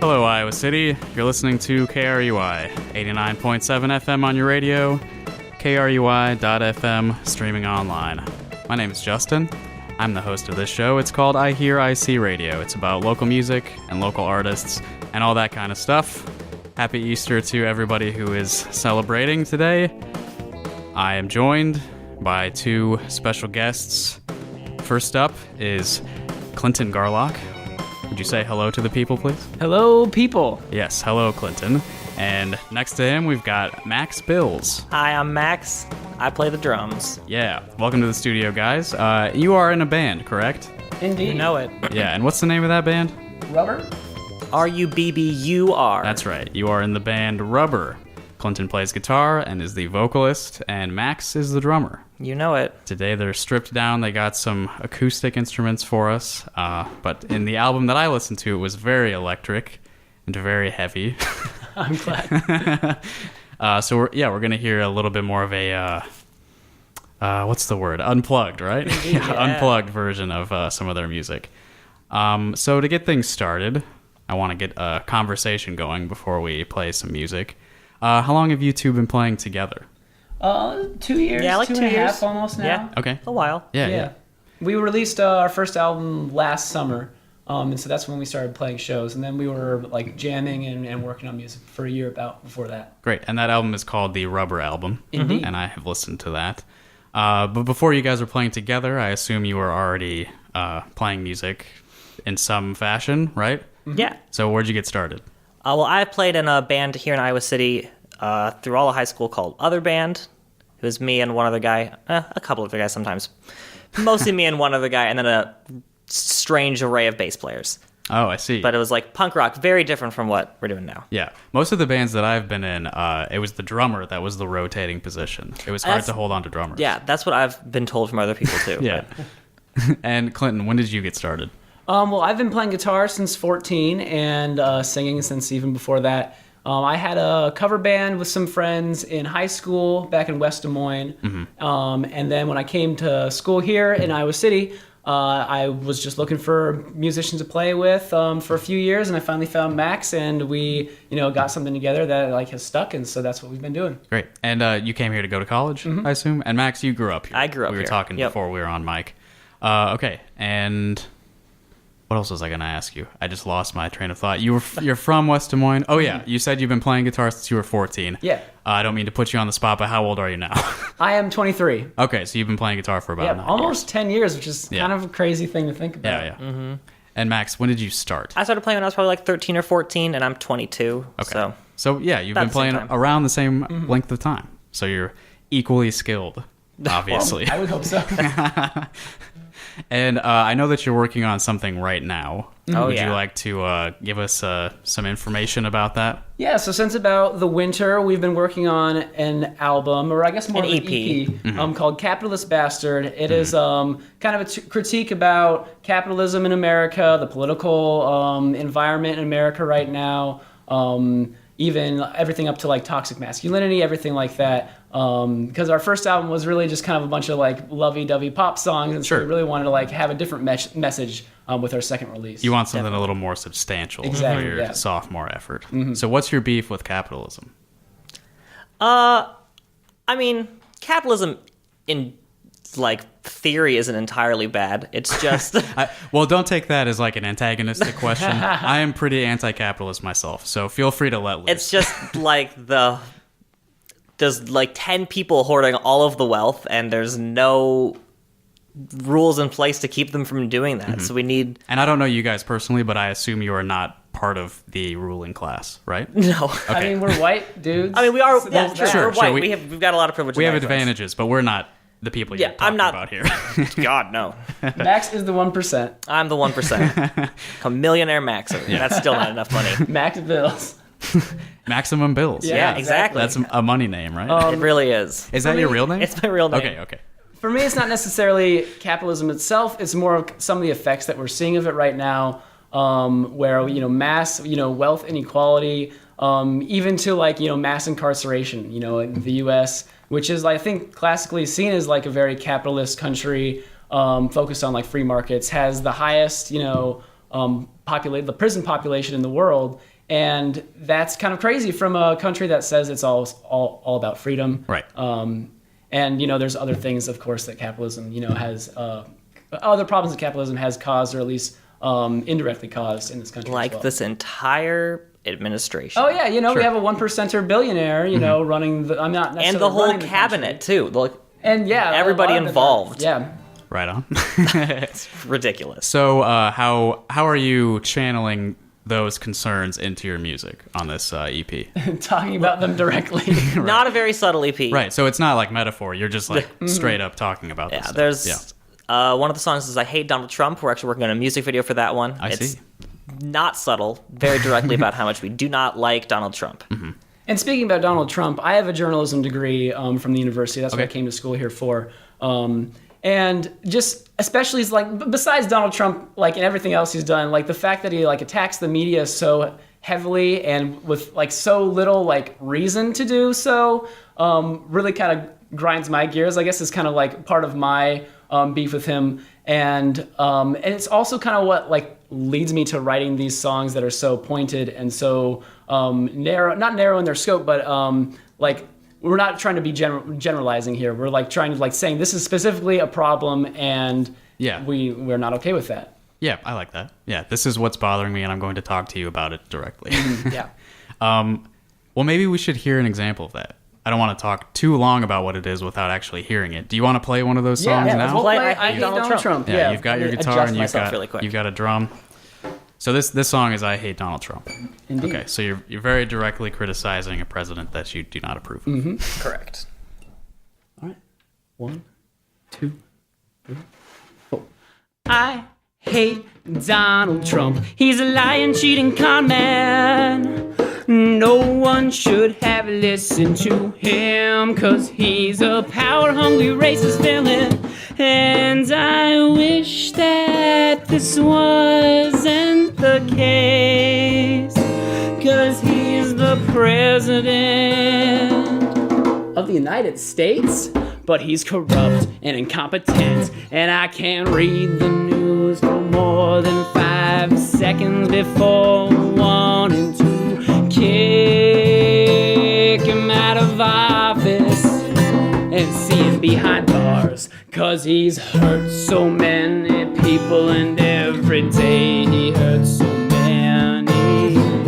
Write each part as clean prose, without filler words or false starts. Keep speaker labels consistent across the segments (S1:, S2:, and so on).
S1: Hello, Iowa City. You're listening to KRUI, 89.7 FM on your radio, KRUI.FM, streaming online. My name is Justin. I'm the host of this show. It's called iHearIC Radio. It's about local music and local artists and all that kind of stuff. Happy Easter to everybody who is celebrating today. I am joined by two special guests. First up is Clinton Garlock. Would you say hello to the people, please?
S2: Hello, people.
S1: Yes, hello, Clinton. And next to him, we've got Max Bills.
S3: Hi, I'm Max. I play the drums.
S1: Yeah, welcome to the studio, guys. You are in a band, correct?
S2: Indeed.
S3: You know it.
S1: Yeah, and what's the name of that band?
S2: Rubbur?
S3: R-U-B-B-U-R.
S1: That's right, you are in the band Rubbur. Clinton plays guitar and is the vocalist, and Max is the drummer.
S3: You know it.
S1: Today they're stripped down. They got some acoustic instruments for us, but in the album that I listened to, it was very electric and very heavy.
S2: I'm glad.
S1: So we're going to hear a little bit more of a, what's the word? Unplugged, right?
S3: Yeah.
S1: Unplugged version of some of their music. So to get things started, I want to get a conversation going before we play some music. How long have you two been playing together?
S2: 2 years,
S3: Yeah, like
S2: 2
S3: 2
S2: and a half
S3: years.
S2: almost now.
S3: Yeah.
S1: Okay.
S3: A while.
S1: Yeah.
S2: We released our first album last summer, and so that's when we started playing shows. And then we were like jamming and working on music for a year about before that.
S1: Great. And that album is called the Rubbur album.
S2: Indeed.
S1: And I have listened to that. But before you guys were playing together, I assume you were already playing music in some fashion, right?
S3: Yeah.
S1: So where'd you get started?
S3: Well, I played in a band here in Iowa City through all of high school called Other Band. It was me and one other guy, a couple other guys sometimes. Mostly me and one other guy, and then a strange array of bass players.
S1: Oh, I see.
S3: But it was like punk rock, very different from what we're doing now.
S1: Yeah. Most of the bands that I've been in, it was the drummer that was the rotating position. It was hard to hold on to drummers.
S3: Yeah, that's what I've been told from other people too.
S1: Yeah. And Clinton, when did you get started?
S2: Well, I've been playing guitar since 14 and singing since even before that. I had a cover band with some friends in high school back in West Des Moines. And then when I came to school here in Iowa City, I was just looking for musicians to play with for a few years, and I finally found Max, and we, got something together that like has stuck, and so that's what we've been doing.
S1: Great. And you came here to go to college, I assume? And Max, you grew up here.
S3: I grew up
S1: We were
S3: here.
S1: talking
S3: Yep.
S1: before we were on mic. Okay. And what else was I going to ask you? I just lost my train of thought. You're from West Des Moines? Oh, yeah. You said you've been playing guitar since you were 14.
S2: Yeah.
S1: I don't mean to put you on the spot, but how old are you now?
S2: I am 23.
S1: Okay, so you've been playing guitar for about
S2: Yeah,
S1: 9
S2: almost
S1: years.
S2: 10 years, which is
S1: Yeah.
S2: kind of a crazy thing to think about.
S1: Yeah. And Max, when did you start?
S3: I started playing when I was probably like 13 or 14, and I'm 22.
S1: Okay. So yeah, you've
S3: About
S1: been
S3: the same
S1: playing
S3: time.
S1: around the same length of time. So you're equally skilled, obviously.
S2: I would hope so.
S1: And I know that you're working on something right now.
S3: Oh,
S1: Would
S3: yeah.
S1: you like to give us some information about that?
S2: Yeah, so since about the winter, we've been working on an album, or I guess more
S3: An
S2: of an EP, called Capitalist Bastard. It is kind of a critique about capitalism in America, the political environment in America right now, even everything up to like toxic masculinity, everything like that. Because our first album was really just kind of a bunch of like lovey-dovey pop songs, and so we really wanted to like have a different message with our second release.
S1: You want something a little more substantial
S2: Exactly,
S1: for your
S2: yeah.
S1: sophomore effort. So what's your beef with capitalism?
S3: I mean, capitalism in like theory isn't entirely bad. It's just
S1: Well, don't take that as like an antagonistic question. I am pretty anti-capitalist myself, so feel free to let loose.
S3: it's just like there's like 10 people hoarding all of the wealth, and there's no rules in place to keep them from doing that. So we need
S1: And I don't know you guys personally, but I assume you are not part of the ruling class, right?
S3: no.
S2: I mean, we're white dudes.
S3: I mean, we are.
S2: So
S3: Yeah,
S2: there's
S3: sure,
S2: that.
S1: Sure,
S3: we're
S1: sure,
S3: white.
S1: we-
S3: We've got a lot of privilege.
S1: We
S3: in
S1: have
S3: that place.
S1: advantages, but we're not the people you're
S3: Yeah,
S1: talking
S3: I'm not
S1: about here.
S3: God, no.
S2: Max is the 1%.
S3: I'm the 1%. A millionaire max. That's still not enough money.
S2: Max Bills.
S1: Maximum Bills.
S3: Yeah, exactly.
S1: That's a money name, right?
S3: It really is.
S1: Is that
S2: for
S1: your
S2: me,
S1: real name?
S3: It's my real name.
S1: Okay.
S2: For me, it's not necessarily capitalism itself. It's more of some of the effects that we're seeing of it right now, where mass wealth inequality, even to like mass incarceration. In the U.S., which is I think classically seen as like a very capitalist country, focused on like free markets, has the highest the prison population in the world. And that's kind of crazy from a country that says it's all about freedom.
S1: Right.
S2: And, there's other things, of course, that capitalism, has other problems that capitalism has caused, or at least indirectly caused in this country.
S3: Like
S2: as well.
S3: this entire administration.
S2: Oh yeah, we have a 1%er billionaire, running I'm not necessarily
S3: and the whole
S2: running the
S3: cabinet
S2: country.
S3: too.
S2: And
S3: everybody involved.
S2: Yeah.
S1: Right on.
S3: It's ridiculous.
S1: So how are you channeling those concerns into your music on this EP?
S2: Talking about them directly.
S3: Not a very subtle EP.
S1: Right. So it's not like metaphor. You're just like straight up talking about this.
S3: Yeah,
S1: stuff.
S3: there's one of the songs is I Hate Donald Trump. We're actually working on a music video for that one.
S1: I see.
S3: Not subtle, very directly about how much we do not like Donald Trump.
S1: Mm-hmm.
S2: And speaking about Donald Trump, I have a journalism degree from the university. That's what I came to school here for. And just especially besides Donald Trump, and everything else he's done, the fact that he attacks the media so heavily and with so little reason to do so, really kind of grinds my gears. I guess is kind of part of my beef with him, and it's also kind of what leads me to writing these songs that are so pointed and so not narrow in their scope, but we're not trying to be generalizing here. We're trying to saying this is specifically a problem, and we're not okay with that.
S1: Yeah, I like that. Yeah, this is what's bothering me, and I'm going to talk to you about it directly.
S2: Yeah.
S1: Well, maybe we should hear an example of that. I don't want to talk too long about what it is without actually hearing it. Do you want to play one of those songs now?
S2: We'll play I Hate Donald Trump.
S1: Yeah, you've got your guitar and
S3: really quick.
S1: you've got a drum. So this song is I Hate Donald Trump.
S2: Indeed.
S1: Okay, so you're very directly criticizing a president that you do not approve of.
S2: Mm-hmm.
S3: Correct.
S2: All right. 1, 2, 3, 4. I hate Donald Trump. He's a lying, cheating con man. No one should have listened to him, 'cause he's a power-hungry racist villain. And I wish that this wasn't the case, 'cause he's the president of the United States, but he's corrupt and incompetent, and I can't read the news for more than 5 seconds before wanting to kick him out of office and see him behind bars, 'cause he's hurt so many people, and every day he hurts so many more.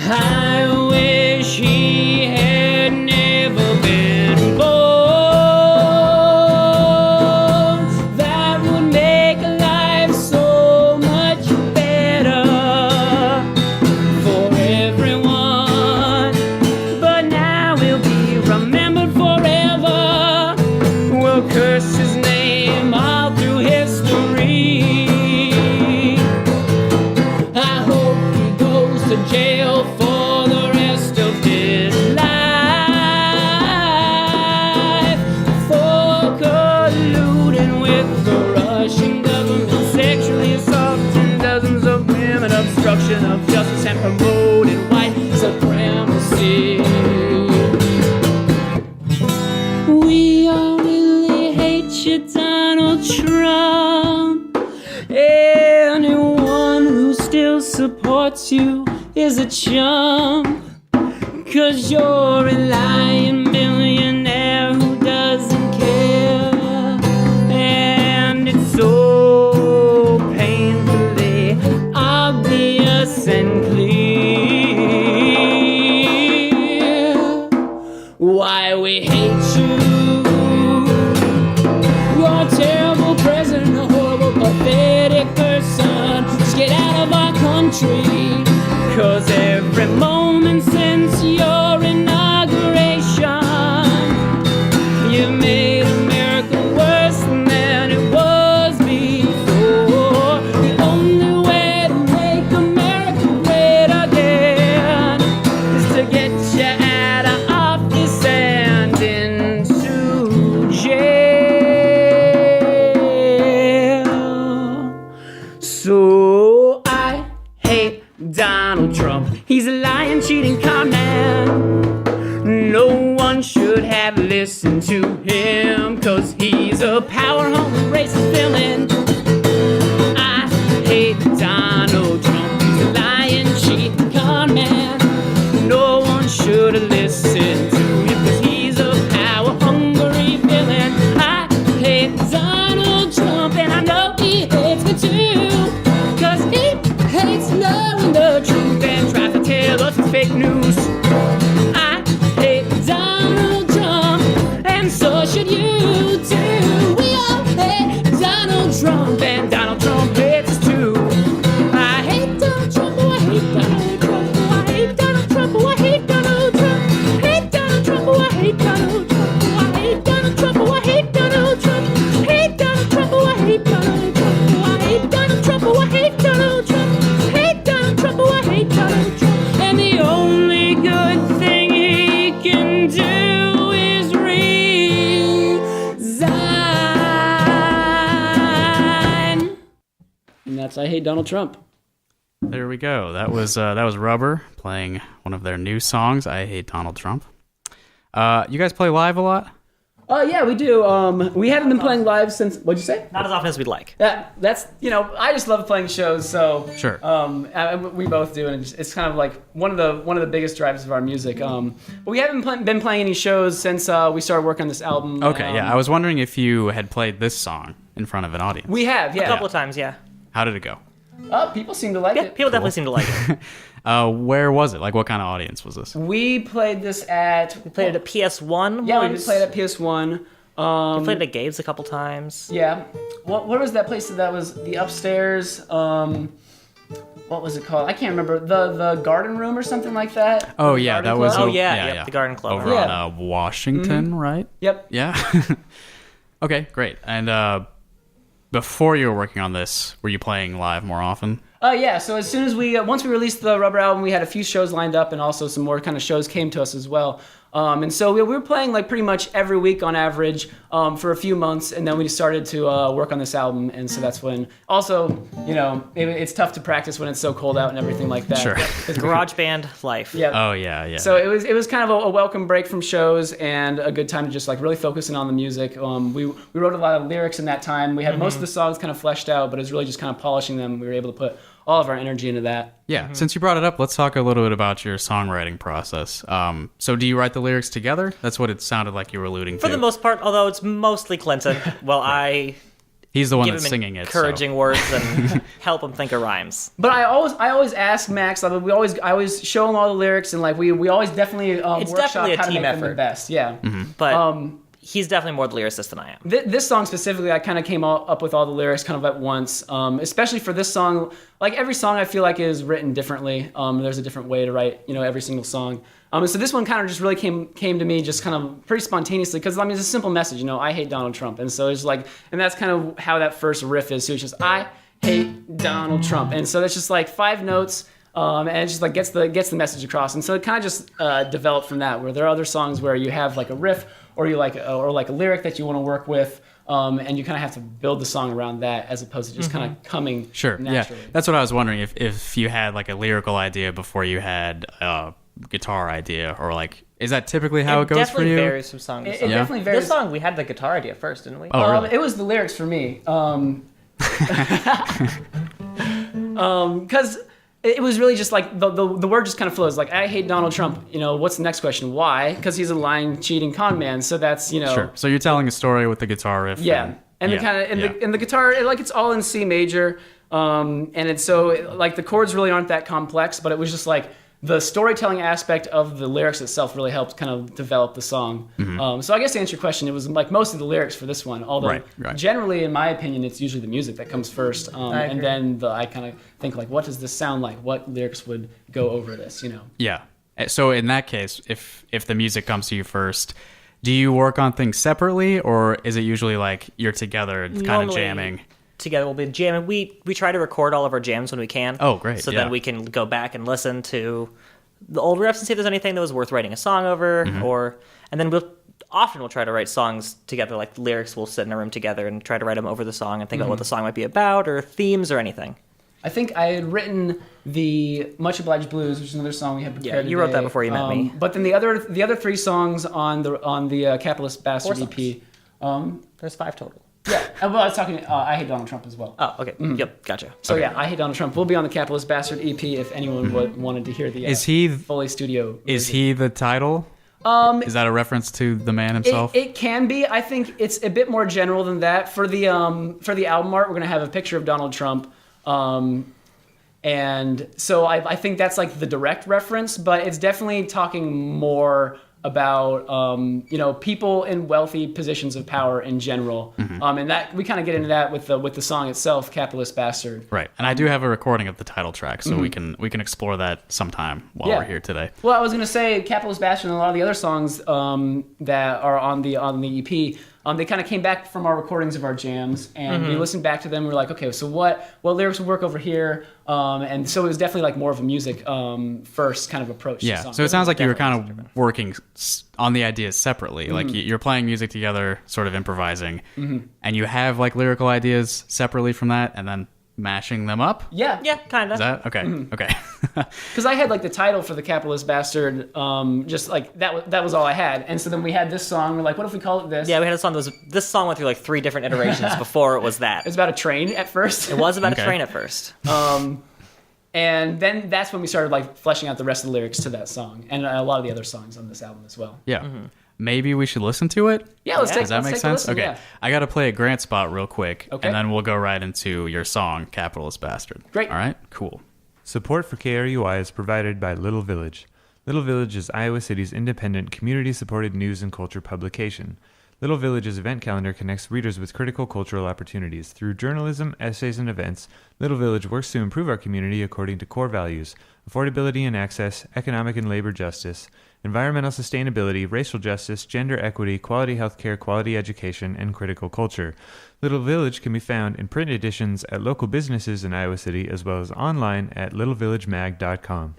S2: I wish he had never been born. That would make life so much better for everyone. But now he'll be remembered forever. We'll curse his name all through history. I hope he goes to jail for the rest of his life for colluding with the Russian government, sexually assaulting dozens of women, obstruction of justice, and promoting white supremacy. We all really hate you, Donald Trump. Anyone who still supports you is a chump, 'cause you're a lying millionaire who doesn't care. And it's so painfully obvious and clear why we hate you. You're a terrible president, a horrible, pathetic person. Just get out of our country, 'cause every moment since your inauguration, you've made America worse than it was before. The only way to make America great again is to get you out of office and into jail. So I hate Donald Trump. He's a lying, cheating con man. No one should have listened to him, 'cause he's a power-hungry racist villain. Trump, and Donald Trump hates us too. I hate Donald Trump, oh I hate Donald Trump, oh I hate Donald Trump, oh I hate Donald Trump. Hate Donald Trump, oh I hate Donald Trump, oh I hate Donald Trump, oh I hate Donald Trump. Hate Donald Trump, oh I hate Donald Trump, oh I hate Donald Trump, oh I hate Donald Trump. Hate Donald Trump, oh I hate Donald Trump. And the only good thing he can do is resign. And that's I hate Donald Trump.
S1: There we go. That was Rubbur playing one of their new songs, I Hate Donald Trump. You guys play live a lot?
S2: Yeah, we do. We haven't been playing live since. What'd you say?
S3: Not as often as we'd like.
S2: That's I just love playing shows. So
S1: Sure.
S2: We both do, and it's kind of like one of the biggest drivers of our music. But we haven't been playing any shows since we started working on this album.
S1: Okay, yeah. I was wondering if you had played this song in front of an audience.
S2: We have, yeah.
S3: A couple of times, yeah.
S1: How did it go?
S2: People seem to like
S3: Yeah,
S2: it.
S3: people definitely seem to like it.
S1: Where was it? Like, what kind of audience was this?
S2: We played this at.
S3: We played it at PS1
S2: Yeah, we
S3: once.
S2: played at PS1.
S3: We played it at Gabe's a couple times.
S2: Yeah. What was that place that was the upstairs? What was it called? I can't remember. The garden room or something like that.
S1: Oh, yeah, that was...
S3: Oh, yeah, the Garden Club.
S1: Over on Washington, right?
S2: Yep.
S1: Yeah? Okay, great. And before you were working on this, were you playing live more often?
S2: Yeah, so as soon as once we released the Rubbur album, we had a few shows lined up, and also some more kind of shows came to us as well. And so we were playing like pretty much every week on average for a few months, and then we started to work on this album. And so that's when, also, it's tough to practice when it's so cold out and everything like that.
S1: Sure.
S3: Garage band life.
S2: Yeah.
S1: Oh, yeah.
S2: So it was kind of a welcome break from shows and a good time to just like really focusing on the music. We wrote a lot of lyrics in that time. We had most of the songs kind of fleshed out, but it was really just kind of polishing them. We were able to put all of our energy into that.
S1: Yeah, since you brought it up, let's talk a little bit about your songwriting process. So do you write the lyrics together? That's what it sounded like you were alluding to.
S3: For the most part, although it's mostly Clinton. Well, I
S1: He's the one
S3: give
S1: that's
S3: him
S1: singing it.
S3: encouraging words and help him think of rhymes.
S2: But I always ask Max. I always show him all the lyrics, and like we always definitely
S3: It's
S2: workshop
S3: definitely a
S2: how to
S3: team
S2: make them the
S3: effort.
S2: best. Yeah.
S3: But he's definitely more the lyricist than I am.
S2: This song specifically, I kind of came up with all the lyrics kind of at once. Especially for this song, like every song I feel like is written differently. There's a different way to write, every single song. And so this one kind of just really came to me just kind of pretty spontaneously because it's a simple message. I hate Donald Trump, and so it's like, and that's kind of how that first riff is. So it's just I hate Donald Trump, and so that's just like 5 notes. And it just like gets the message across, and so it kind of just developed from that. Where there are other songs where you have like a riff, or you like a lyric that you want to work with, and you kind of have to build the song around that, as opposed to just kind of coming naturally.
S1: Yeah, that's what I was wondering if you had like a lyrical idea before you had a guitar idea, or like is that typically how it goes for you?
S3: Definitely varies from song to song.
S2: It definitely varies.
S3: This song we had the guitar idea first, didn't we?
S1: Oh, really?
S2: It was the lyrics for me, because. It was really just like the word just kind of flows. Like, I hate Donald Trump. What's the next question? Why? Because he's a lying, cheating con man. So that's
S1: Sure. So you're telling a story with the guitar riff.
S2: Yeah, and the kind of and the guitar, it's all in C major. And it's so like the chords really aren't that complex, but it was just like the storytelling aspect of the lyrics itself really helped kind of develop the song. So I guess to answer your question, it was like most of the lyrics for this one. Although generally, in my opinion, it's usually the music that comes first, and then I kind of think like, what does this sound like? What lyrics would go over this?
S1: Yeah. So in that case, if the music comes to you first, do you work on things separately, or is it usually like you're together kind of jamming?
S3: Together we'll be jamming. We try to record all of our jams when we can.
S1: Oh, great.
S3: So then we can go back and listen to the old riffs and see if there's anything that was worth writing a song over, and then we'll try to write songs together, like lyrics. We'll sit in a room together and try to write them over the song and think about what the song might be about, or themes or anything.
S2: I think I had written the Much Obliged Blues, which is another song we had prepared.
S3: Yeah, you wrote that before you met me.
S2: But then the other 3 songs on the Capitalist Bastard EP.
S3: There's 5 total.
S2: Yeah, well, I was talking. I hate Donald Trump as well.
S3: Oh, okay. Yep, gotcha.
S2: So yeah, I hate Donald Trump. We'll be on the Capitalist Bastard EP if anyone wanted to hear the.
S1: Is he
S2: fully studio version.
S1: Is he the title? Is that a reference to the man himself?
S2: It can be. I think it's a bit more general than that. For the album art, we're gonna have a picture of Donald Trump. And so I think that's like the direct reference, but it's definitely talking more about people in wealthy positions of power in general, and that we kind of get into that with the song itself, "Capitalist Bastard."
S1: Right, and I do have a recording of the title track, so we can explore that sometime while we're here today.
S2: Well, I was gonna say "Capitalist Bastard" and a lot of the other songs that are on the EP. They kind of came back from our recordings of our jams, and we listened back to them. We were like, okay, so what lyrics would work over here? And so it was definitely like more of a music first kind of approach.
S1: Yeah,
S2: to the song.
S1: so it sounds like you were kind of working on the ideas separately. Like you're playing music together, sort of improvising, and you have like lyrical ideas separately from that, and then mashing them up.
S2: Yeah,
S3: kind of.
S1: Is that okay? Okay.
S2: Because I had like the title for the "Capitalist Bastard," just like that was all I had, and so then we had this song. We're like, what if we call it this?
S3: Yeah, we had a song that was, this song went through like 3 different iterations before it was that.
S2: It was about a train at first.
S3: It was about a train at first.
S2: And then that's when we started like fleshing out the rest of the lyrics to that song, and a lot of the other songs on this album as well.
S1: Yeah. Maybe we should listen to it?
S2: Yeah, let's take
S1: Does that make
S2: let's take
S1: sense?
S2: a listen,
S1: Okay.
S2: yeah.
S1: I got to play a Grant spot real quick,
S2: Okay.
S1: and then we'll go right into your song, Capitalist Bastard.
S2: Great.
S1: All right? Cool.
S4: Support for KRUI is provided by Little Village. Little Village is Iowa City's independent, community-supported news and culture publication. Little Village's event calendar connects readers with critical cultural opportunities. Through journalism, essays, and events, Little Village works to improve our community according to core values: affordability and access, economic and labor justice, environmental sustainability, racial justice, gender equity, quality healthcare, quality education, and critical culture. Little Village can be found in print editions at local businesses in Iowa City, as well as online at littlevillagemag.com.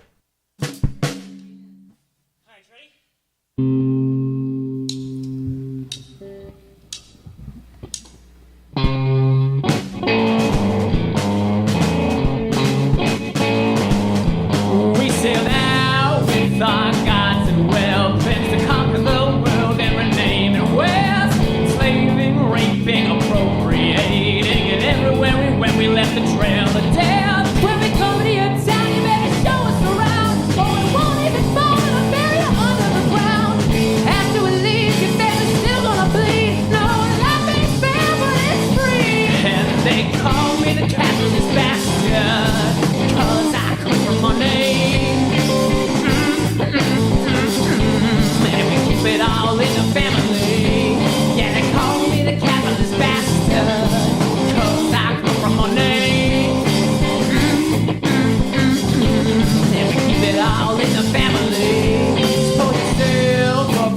S2: We sail out with our gods and weapons to conquer the world every name and west. Slaving, raping, appropriating, and everywhere we went, we left a trail of death. When we come to your town, you better show us around, or we won't even fall in a barrier under the ground. After we leave, your family's still gonna bleed. No, life ain't fair, but it's free. And they call me the capitalist bastard, 'cause I come from money. And we keep it all in the family. Yeah, they call me the capitalist bastard, 'cause I come from money. And we keep it all in the family. Support yourself up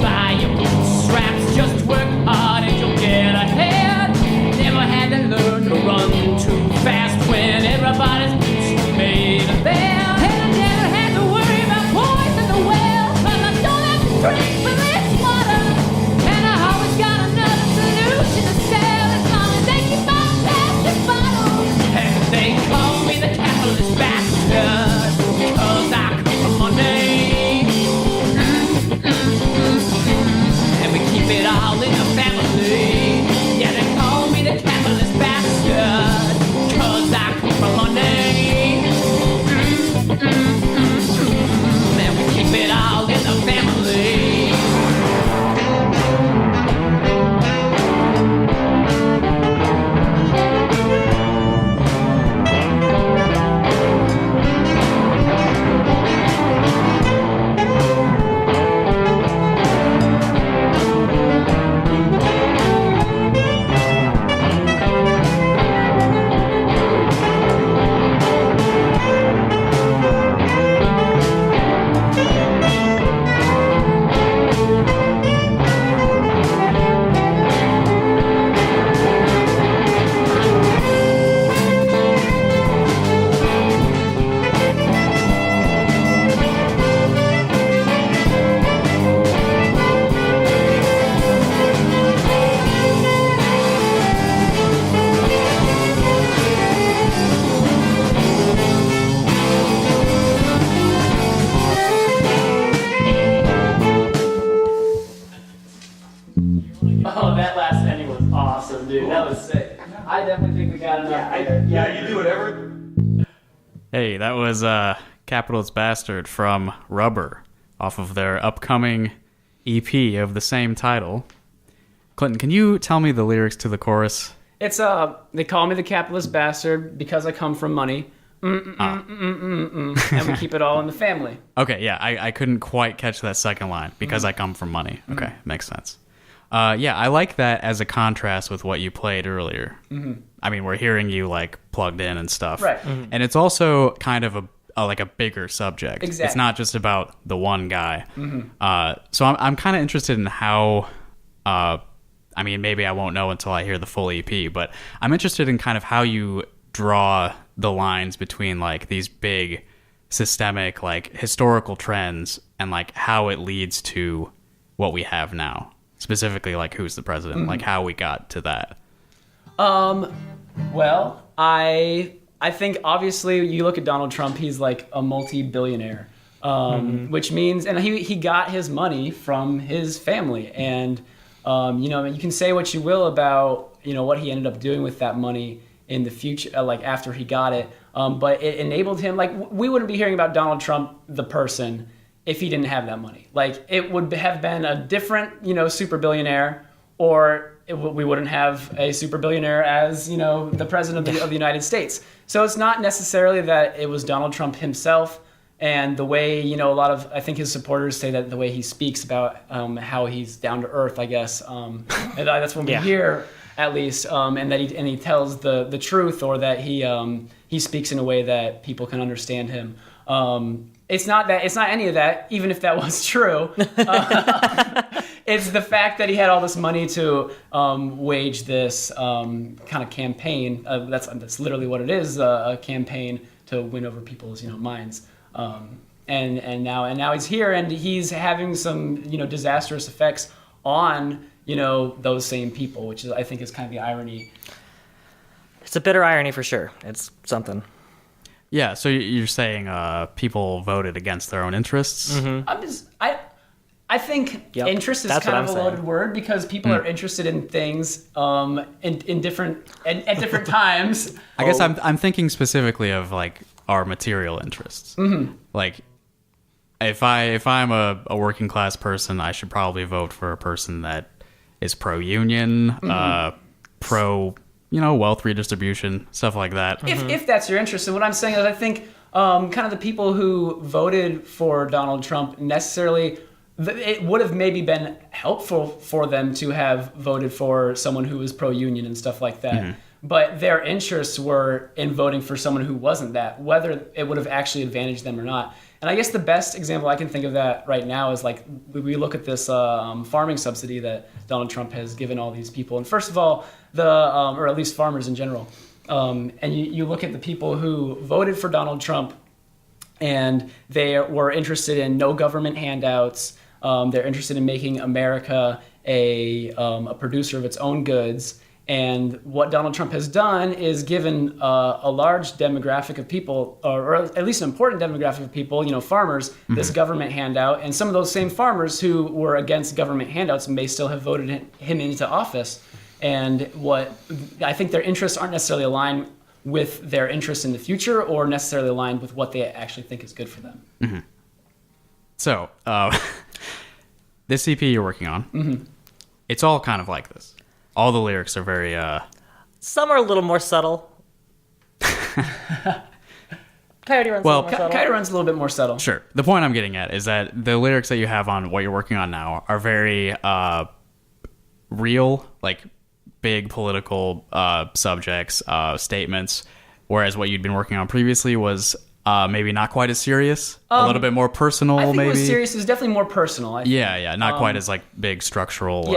S2: by your bootstraps. Just work hard and you'll get ahead. Never had to learn to run too fast when everybody's boots were made of them. And I never had to worry about boys in the well, 'cause I don't have to drink from this water. And I always got another solution to sell as long as they keep on plastic bottles. And they call me the capitalist bastard, 'cause I come from money. And we keep it all in the family. Yeah, they call me the capitalist bastard, 'cause I come from money. And we keep it all in the family. Oh, that last ending was awesome, dude. That was sick. I definitely think we got enough there.
S5: Yeah, you do whatever.
S1: Hey, that was Capitalist Bastard from Rubbur off of their upcoming EP of the same title. Clinton, can you tell me the lyrics to the chorus?
S2: It's they call me the capitalist bastard because I come from money. and we keep it all in the family.
S1: Okay, yeah, I couldn't quite catch that second line because I come from money. Okay, makes sense. Yeah, I like that as a contrast with what you played earlier. I mean, we're hearing you like plugged in and stuff,
S2: Right.
S1: And it's also kind of like a bigger subject.
S2: Exactly.
S1: It's not just about the one guy. So I'm kind of interested in how. I mean, maybe I won't know until I hear the full EP, but I'm interested in kind of how you draw the lines between like these big systemic like historical trends and like how it leads to what we have now. Specifically, like who's the president, like how we got to that.
S2: Well, I think obviously you look at Donald Trump, he's like a multi-billionaire, which means, and he got his money from his family. And, you know, you can say what you will about, you know, what he ended up doing with that money in the future, like after he got it. But it enabled him, like we wouldn't be hearing about Donald Trump, the person, if he didn't have that money. Like it would have been a different, you know, super billionaire, or we wouldn't have a super billionaire as, you know, the president of the United States. So it's not necessarily that it was Donald Trump himself and the way, you know, a lot of, I think his supporters say that the way he speaks about how he's down to earth, I guess. And that's what we hear, at least, and that he tells the truth, or that he speaks in a way that people can understand him. It's not any of that, even if that was true. It's the fact that he had all this money to wage this kind of campaign. That's literally what it is, a campaign to win over people's, you know, minds. And now he's here, and he's having some, you know, disastrous effects on, you know, those same people, which is, I think, is kind of the irony.
S3: It's a bitter irony for sure. It's something.
S1: Yeah, so you're saying people voted against their own interests?
S2: I think interest is
S3: That's
S2: kind
S3: what
S2: of a
S3: I'm
S2: loaded
S3: saying.
S2: word, because people are interested in things in different at different times.
S1: I guess I'm thinking specifically of like our material interests. Like if I'm a working class person, I should probably vote for a person that is pro union, pro, you know, wealth redistribution, stuff like that.
S2: If that's your interest. And what I'm saying is, I think kind of the people who voted for Donald Trump necessarily, it would have maybe been helpful for them to have voted for someone who was pro-union and stuff like that. But their interests were in voting for someone who wasn't that, whether it would have actually advantaged them or not. And I guess the best example I can think of that right now is like we look at this farming subsidy that Donald Trump has given all these people. And first of all, or at least farmers in general, and you look at the people who voted for Donald Trump, and they were interested in no government handouts. They're interested in making America a producer of its own goods. And what Donald Trump has done is given a large demographic of people, or at least an important demographic of people, you know, farmers, this government handout. And some of those same farmers who were against government handouts may still have voted him into office. And what I think their interests aren't necessarily aligned with their interests in the future, or necessarily aligned with what they actually think is good for them.
S1: So, this EP you're working on, it's all kind of like this. All the lyrics are very...
S3: Some are a little more subtle. Coyote runs a little more subtle.
S2: Coyote runs a little bit more subtle.
S1: Sure. The point I'm getting at is that the lyrics that you have on what you're working on now are very real, like big political subjects, statements, whereas what you'd been working on previously was maybe not quite as serious, a little bit more personal,
S2: I think
S1: maybe.
S2: it was serious. It was definitely more personal. I think.
S1: Yeah, not quite as like big structural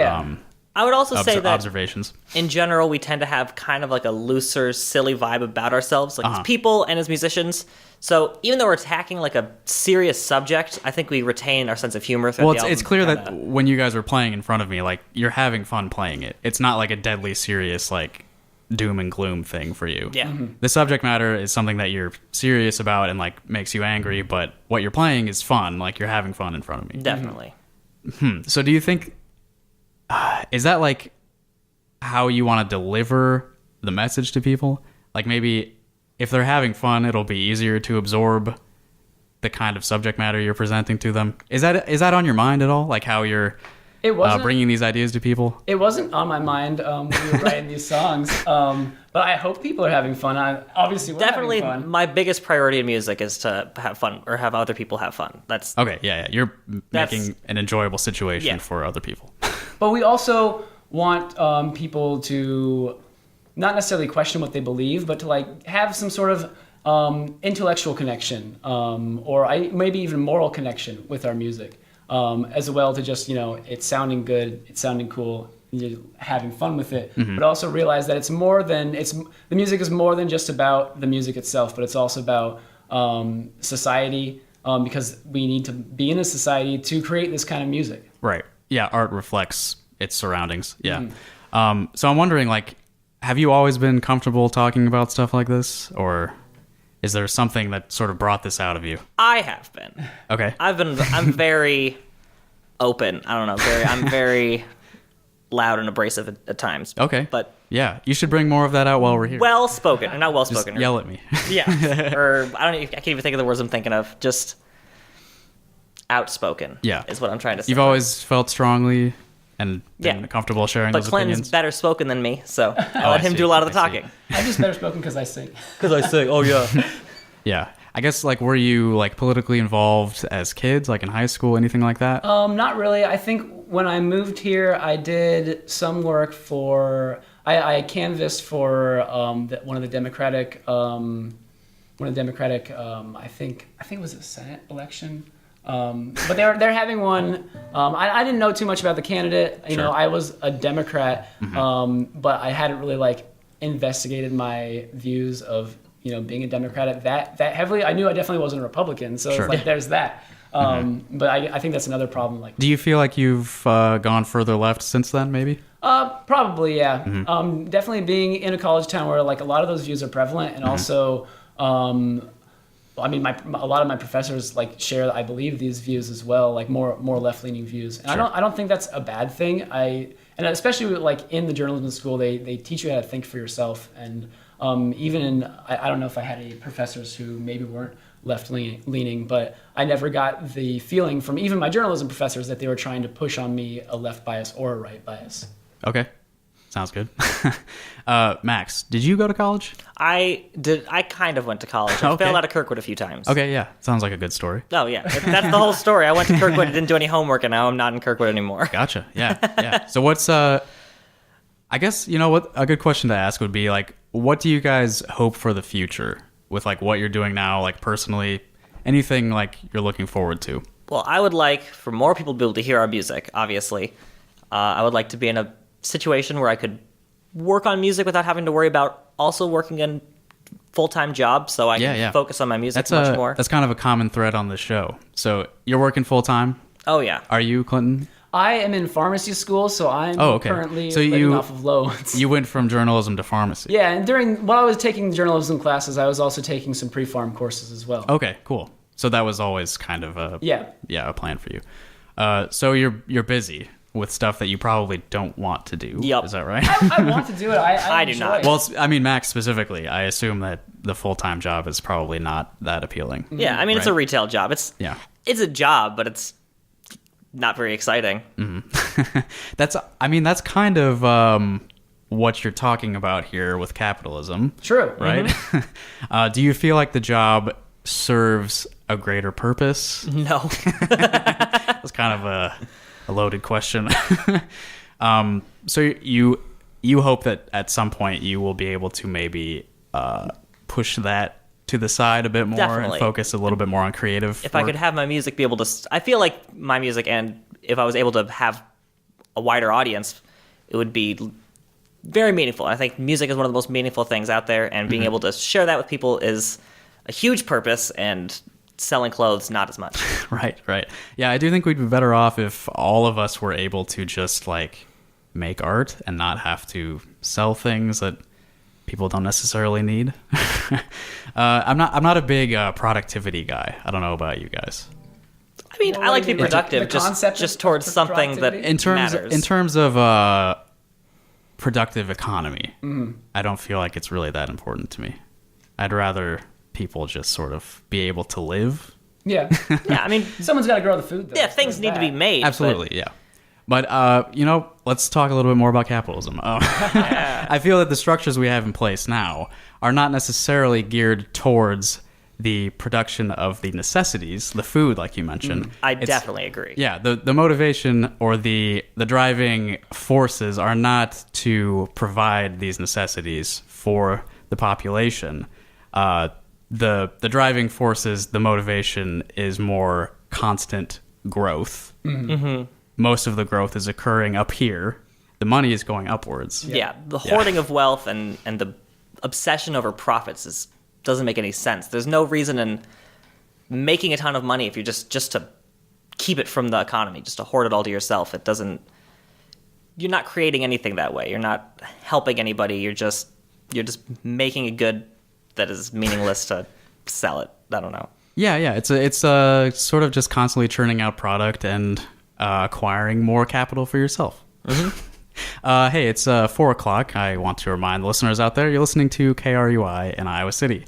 S3: I would also say that
S1: observations.
S3: in general, we tend to have kind of like a looser, silly vibe about ourselves, like as people and as musicians. So even though we're attacking like a serious subject, I think we retain our sense of humor throughout the album.
S1: It's clear that when you guys were playing in front of me, like you're having fun playing it. It's not like a deadly serious like doom and gloom thing for you.
S3: Yeah.
S1: The subject matter is something that you're serious about and like makes you angry, but what you're playing is fun. Like you're having fun in front of me.
S3: Definitely.
S1: So do you think is that like how you want to deliver the message to people? Like maybe if they're having fun, it'll be easier to absorb the kind of subject matter you're presenting to them. Is that on your mind at all? Like how you're
S2: It wasn't.
S1: bringing these ideas to people?
S2: It wasn't on my mind when we were writing these songs, but I hope people are having fun. Obviously, we're
S3: Definitely,
S2: having fun.
S3: my biggest priority in music is to have fun or have other people have fun. That's
S1: Okay, yeah. You're making an enjoyable situation
S3: Yeah.
S1: for other people.
S2: But we also want people to not necessarily question what they believe, but to like have some sort of intellectual connection, or maybe even moral connection with our music, as well to just, it's sounding good, it's sounding cool, you're having fun with it, but also realize that the music is more than just about the music itself, but it's also about society, because we need to be in a society to create this kind of music.
S1: Right. Yeah, art reflects its surroundings. Yeah. So I'm wondering, like, have you always been comfortable talking about stuff like this, or is there something that sort of brought this out of you?
S3: I have been.
S1: Okay.
S3: I'm very open. I don't know. I'm very loud and abrasive at times.
S1: Okay.
S3: But
S1: yeah, you should bring more of that out while we're here.
S3: well spoken, or not well
S1: Just
S3: spoken.
S1: yell at me.
S3: Yeah. Or I can't even think of the words I'm thinking of. Just outspoken.
S1: Yeah.
S3: Is what I'm trying to say.
S1: You've always felt strongly and been
S3: Yeah.
S1: comfortable sharing
S3: But
S1: those
S3: Clinton's
S1: opinions.
S3: better spoken than me, so I
S1: I
S3: let him
S1: see.
S3: do a lot of the
S1: I see.
S3: talking.
S2: I'm just better spoken because I sing.
S3: Because I say, oh yeah.
S1: Yeah. I guess, like, were you, like, politically involved as kids, like in high school, anything like that?
S2: Not really. I think when I moved here, I did some work for. I canvassed for one of the Democratic. I think it was a Senate election. But they're having one. I didn't know too much about the candidate. You know, I was a Democrat, but I hadn't really like investigated my views of being a Democrat that heavily. I knew I definitely wasn't a Republican, so
S1: Sure.
S2: it's like there's that. But I think that's another problem. Like,
S1: Do you feel like you've gone further left since then, maybe?
S2: probably, yeah. Definitely being in a college town where like a lot of those views are prevalent, and also, I mean, a lot of my professors like share, I believe, these views as well, like more left leaning views. And
S1: Sure.
S2: I don't think that's a bad thing. And especially like in the journalism school, they teach you how to think for yourself. And even in, I don't know if I had any professors who maybe weren't left leaning, but I never got the feeling from even my journalism professors that they were trying to push on me a left bias or a right bias.
S1: Okay. Sounds good. Max, did you go to college?
S3: I did. I kind of went to college. I
S1: Okay.
S3: failed out of Kirkwood a few times.
S1: Okay, yeah. Sounds like a good story.
S3: Oh yeah, that's the whole story. I went to Kirkwood, didn't do any homework, and now I'm not in Kirkwood anymore.
S1: Gotcha. Yeah, yeah. So what's I guess what a good question to ask would be like, what do you guys hope for the future with like what you're doing now, like personally, anything like you're looking forward to?
S3: Well, I would like for more people to be able to hear our music. Obviously, I would like to be in a situation where I could work on music without having to worry about also working in full-time job, so I can focus on my music much more.
S1: That's kind of a common thread on this show. So you're working full time.
S3: Oh yeah.
S1: Are you, Clinton?
S2: I am in pharmacy school, so I'm currently
S1: So
S2: living
S1: you-
S2: off of loans.
S1: You went from journalism to pharmacy.
S2: Yeah, and while I was taking journalism classes, I was also taking some pre-pharm courses as well.
S1: Okay, cool. So that was always kind of a a plan for you. So you're busy with stuff that you probably don't want to do.
S3: Yep.
S1: Is that right?
S2: I want to do it. I
S3: do
S2: enjoy
S3: not.
S2: it.
S1: Well, I mean, Max specifically, I assume that the full-time job is probably not that appealing.
S3: Yeah, I mean, it's a retail job. It's a job, but it's not very exciting.
S1: That's kind of what you're talking about here with capitalism.
S2: True.
S1: Right? Do you feel like the job serves a greater purpose?
S3: No.
S1: That's kind of a loaded question. So you hope that at some point you will be able to maybe push that to the side a bit more
S3: Definitely.
S1: and focus a little bit more on creative
S3: If I could have my music be able to... I feel like my music, and if I was able to have a wider audience, it would be very meaningful. I think music is one of the most meaningful things out there, and being able to share that with people is a huge purpose, and selling clothes, not as much.
S1: Right. Yeah, I do think we'd be better off if all of us were able to just like make art and not have to sell things that people don't necessarily need. I'm not a big productivity guy. I don't know about you guys.
S3: I mean,
S2: Well,
S3: I like to
S2: what
S3: be
S2: do you mean,
S3: productive,
S2: the concept
S3: just
S2: of
S3: towards something that
S2: productivity?
S1: In terms of productive economy, I don't feel like it's really that important to me. I'd rather people just sort of be able to live.
S2: Yeah.
S3: Yeah, I mean,
S2: Someone's got to grow the food, though.
S3: yeah, things need to be made.
S1: Absolutely, yeah. But, let's talk a little bit more about capitalism. I feel that the structures we have in place now are not necessarily geared towards the production of the necessities, the food, like you mentioned.
S3: I definitely agree.
S1: Yeah, the motivation or the driving forces are not to provide these necessities for the population. The driving forces, the motivation is more constant growth. Mm-hmm. Most of the growth is occurring up here. The money is going upwards.
S3: Yeah, the hoarding of wealth and the obsession over profits doesn't make any sense. There's no reason in making a ton of money if you're just to keep it from the economy, just to hoard it all to yourself. You're not creating anything that way. You're not helping anybody. You're just making a good that is meaningless to sell it. I don't know.
S1: Yeah. It's sort of just constantly churning out product and acquiring more capital for yourself. Mm-hmm. Hey, it's 4 o'clock. I want to remind the listeners out there, you're listening to KRUI in Iowa City.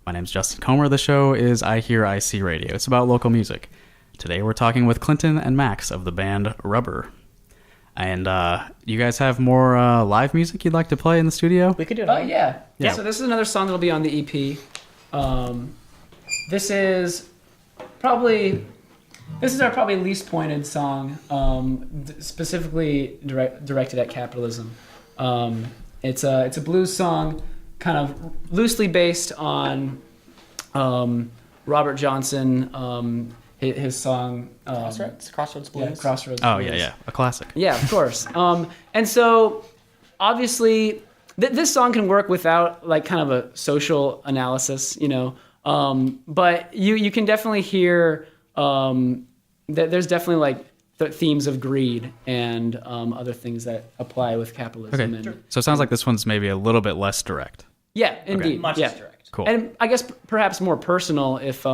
S1: My name's Justin Comer. The show is iHearIC Radio. It's about local music. Today we're talking with Clinton and Max of the band Rubbur. And you guys have more live music you'd like to play in the studio?
S3: We could do it.
S2: Oh, yeah. So this is another song that'll be on the EP. This is our probably least pointed song, specifically directed at capitalism. It's a blues song, kind of loosely based on Robert Johnson. His song
S3: Crossroads Blues.
S2: Yeah, Crossroads
S1: Oh,
S2: Blues.
S1: yeah, a classic.
S2: Yeah, of course. And so, obviously, this song can work without like kind of a social analysis, but you can definitely hear that there's definitely like the themes of greed and other things that apply with capitalism.
S1: Okay,
S2: And,
S1: so it sounds like this one's maybe a little bit less direct.
S2: yeah, indeed.
S3: Much less direct.
S1: Cool.
S2: And I guess perhaps more personal if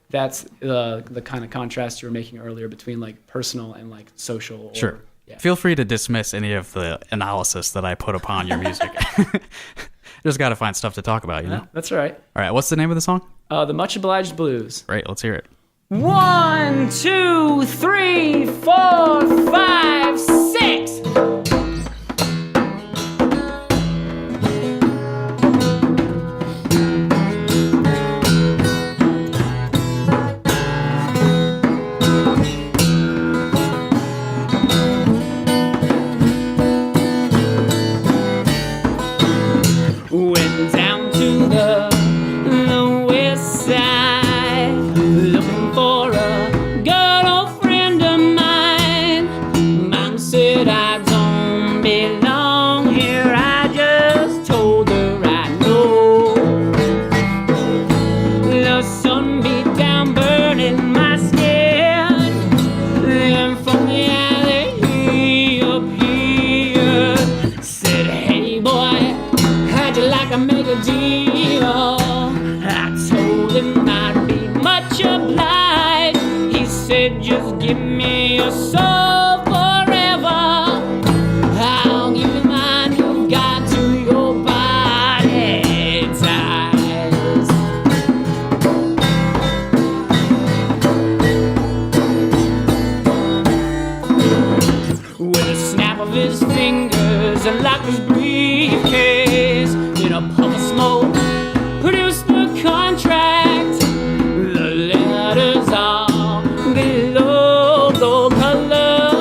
S2: that's the kind of contrast you were making earlier between like personal and like social.
S1: Sure.
S2: Yeah.
S1: Feel free to dismiss any of the analysis that I put upon your music. Just got to find stuff to talk about, you know?
S2: That's right.
S1: All right, what's the name of the song?
S2: The Much Obliged Blues.
S1: Great, let's hear it.
S2: 1, 2, 3, 4, 5, 6. Went down to the west side, looking for a good old friend of mine. Mom said I don't belong here. I just told her I know. The sun beat down, burning my skin. Then from the alley he appeared. Said, hey boy, how'd you like to make a deal? I told him I'd be much obliged. He said, just give me your soul forever. I'll give you mine, you've got to your body ties. With a snap of his fingers and locked his briefcase in a puff of smoke, produced the contract. The letters are the logo color.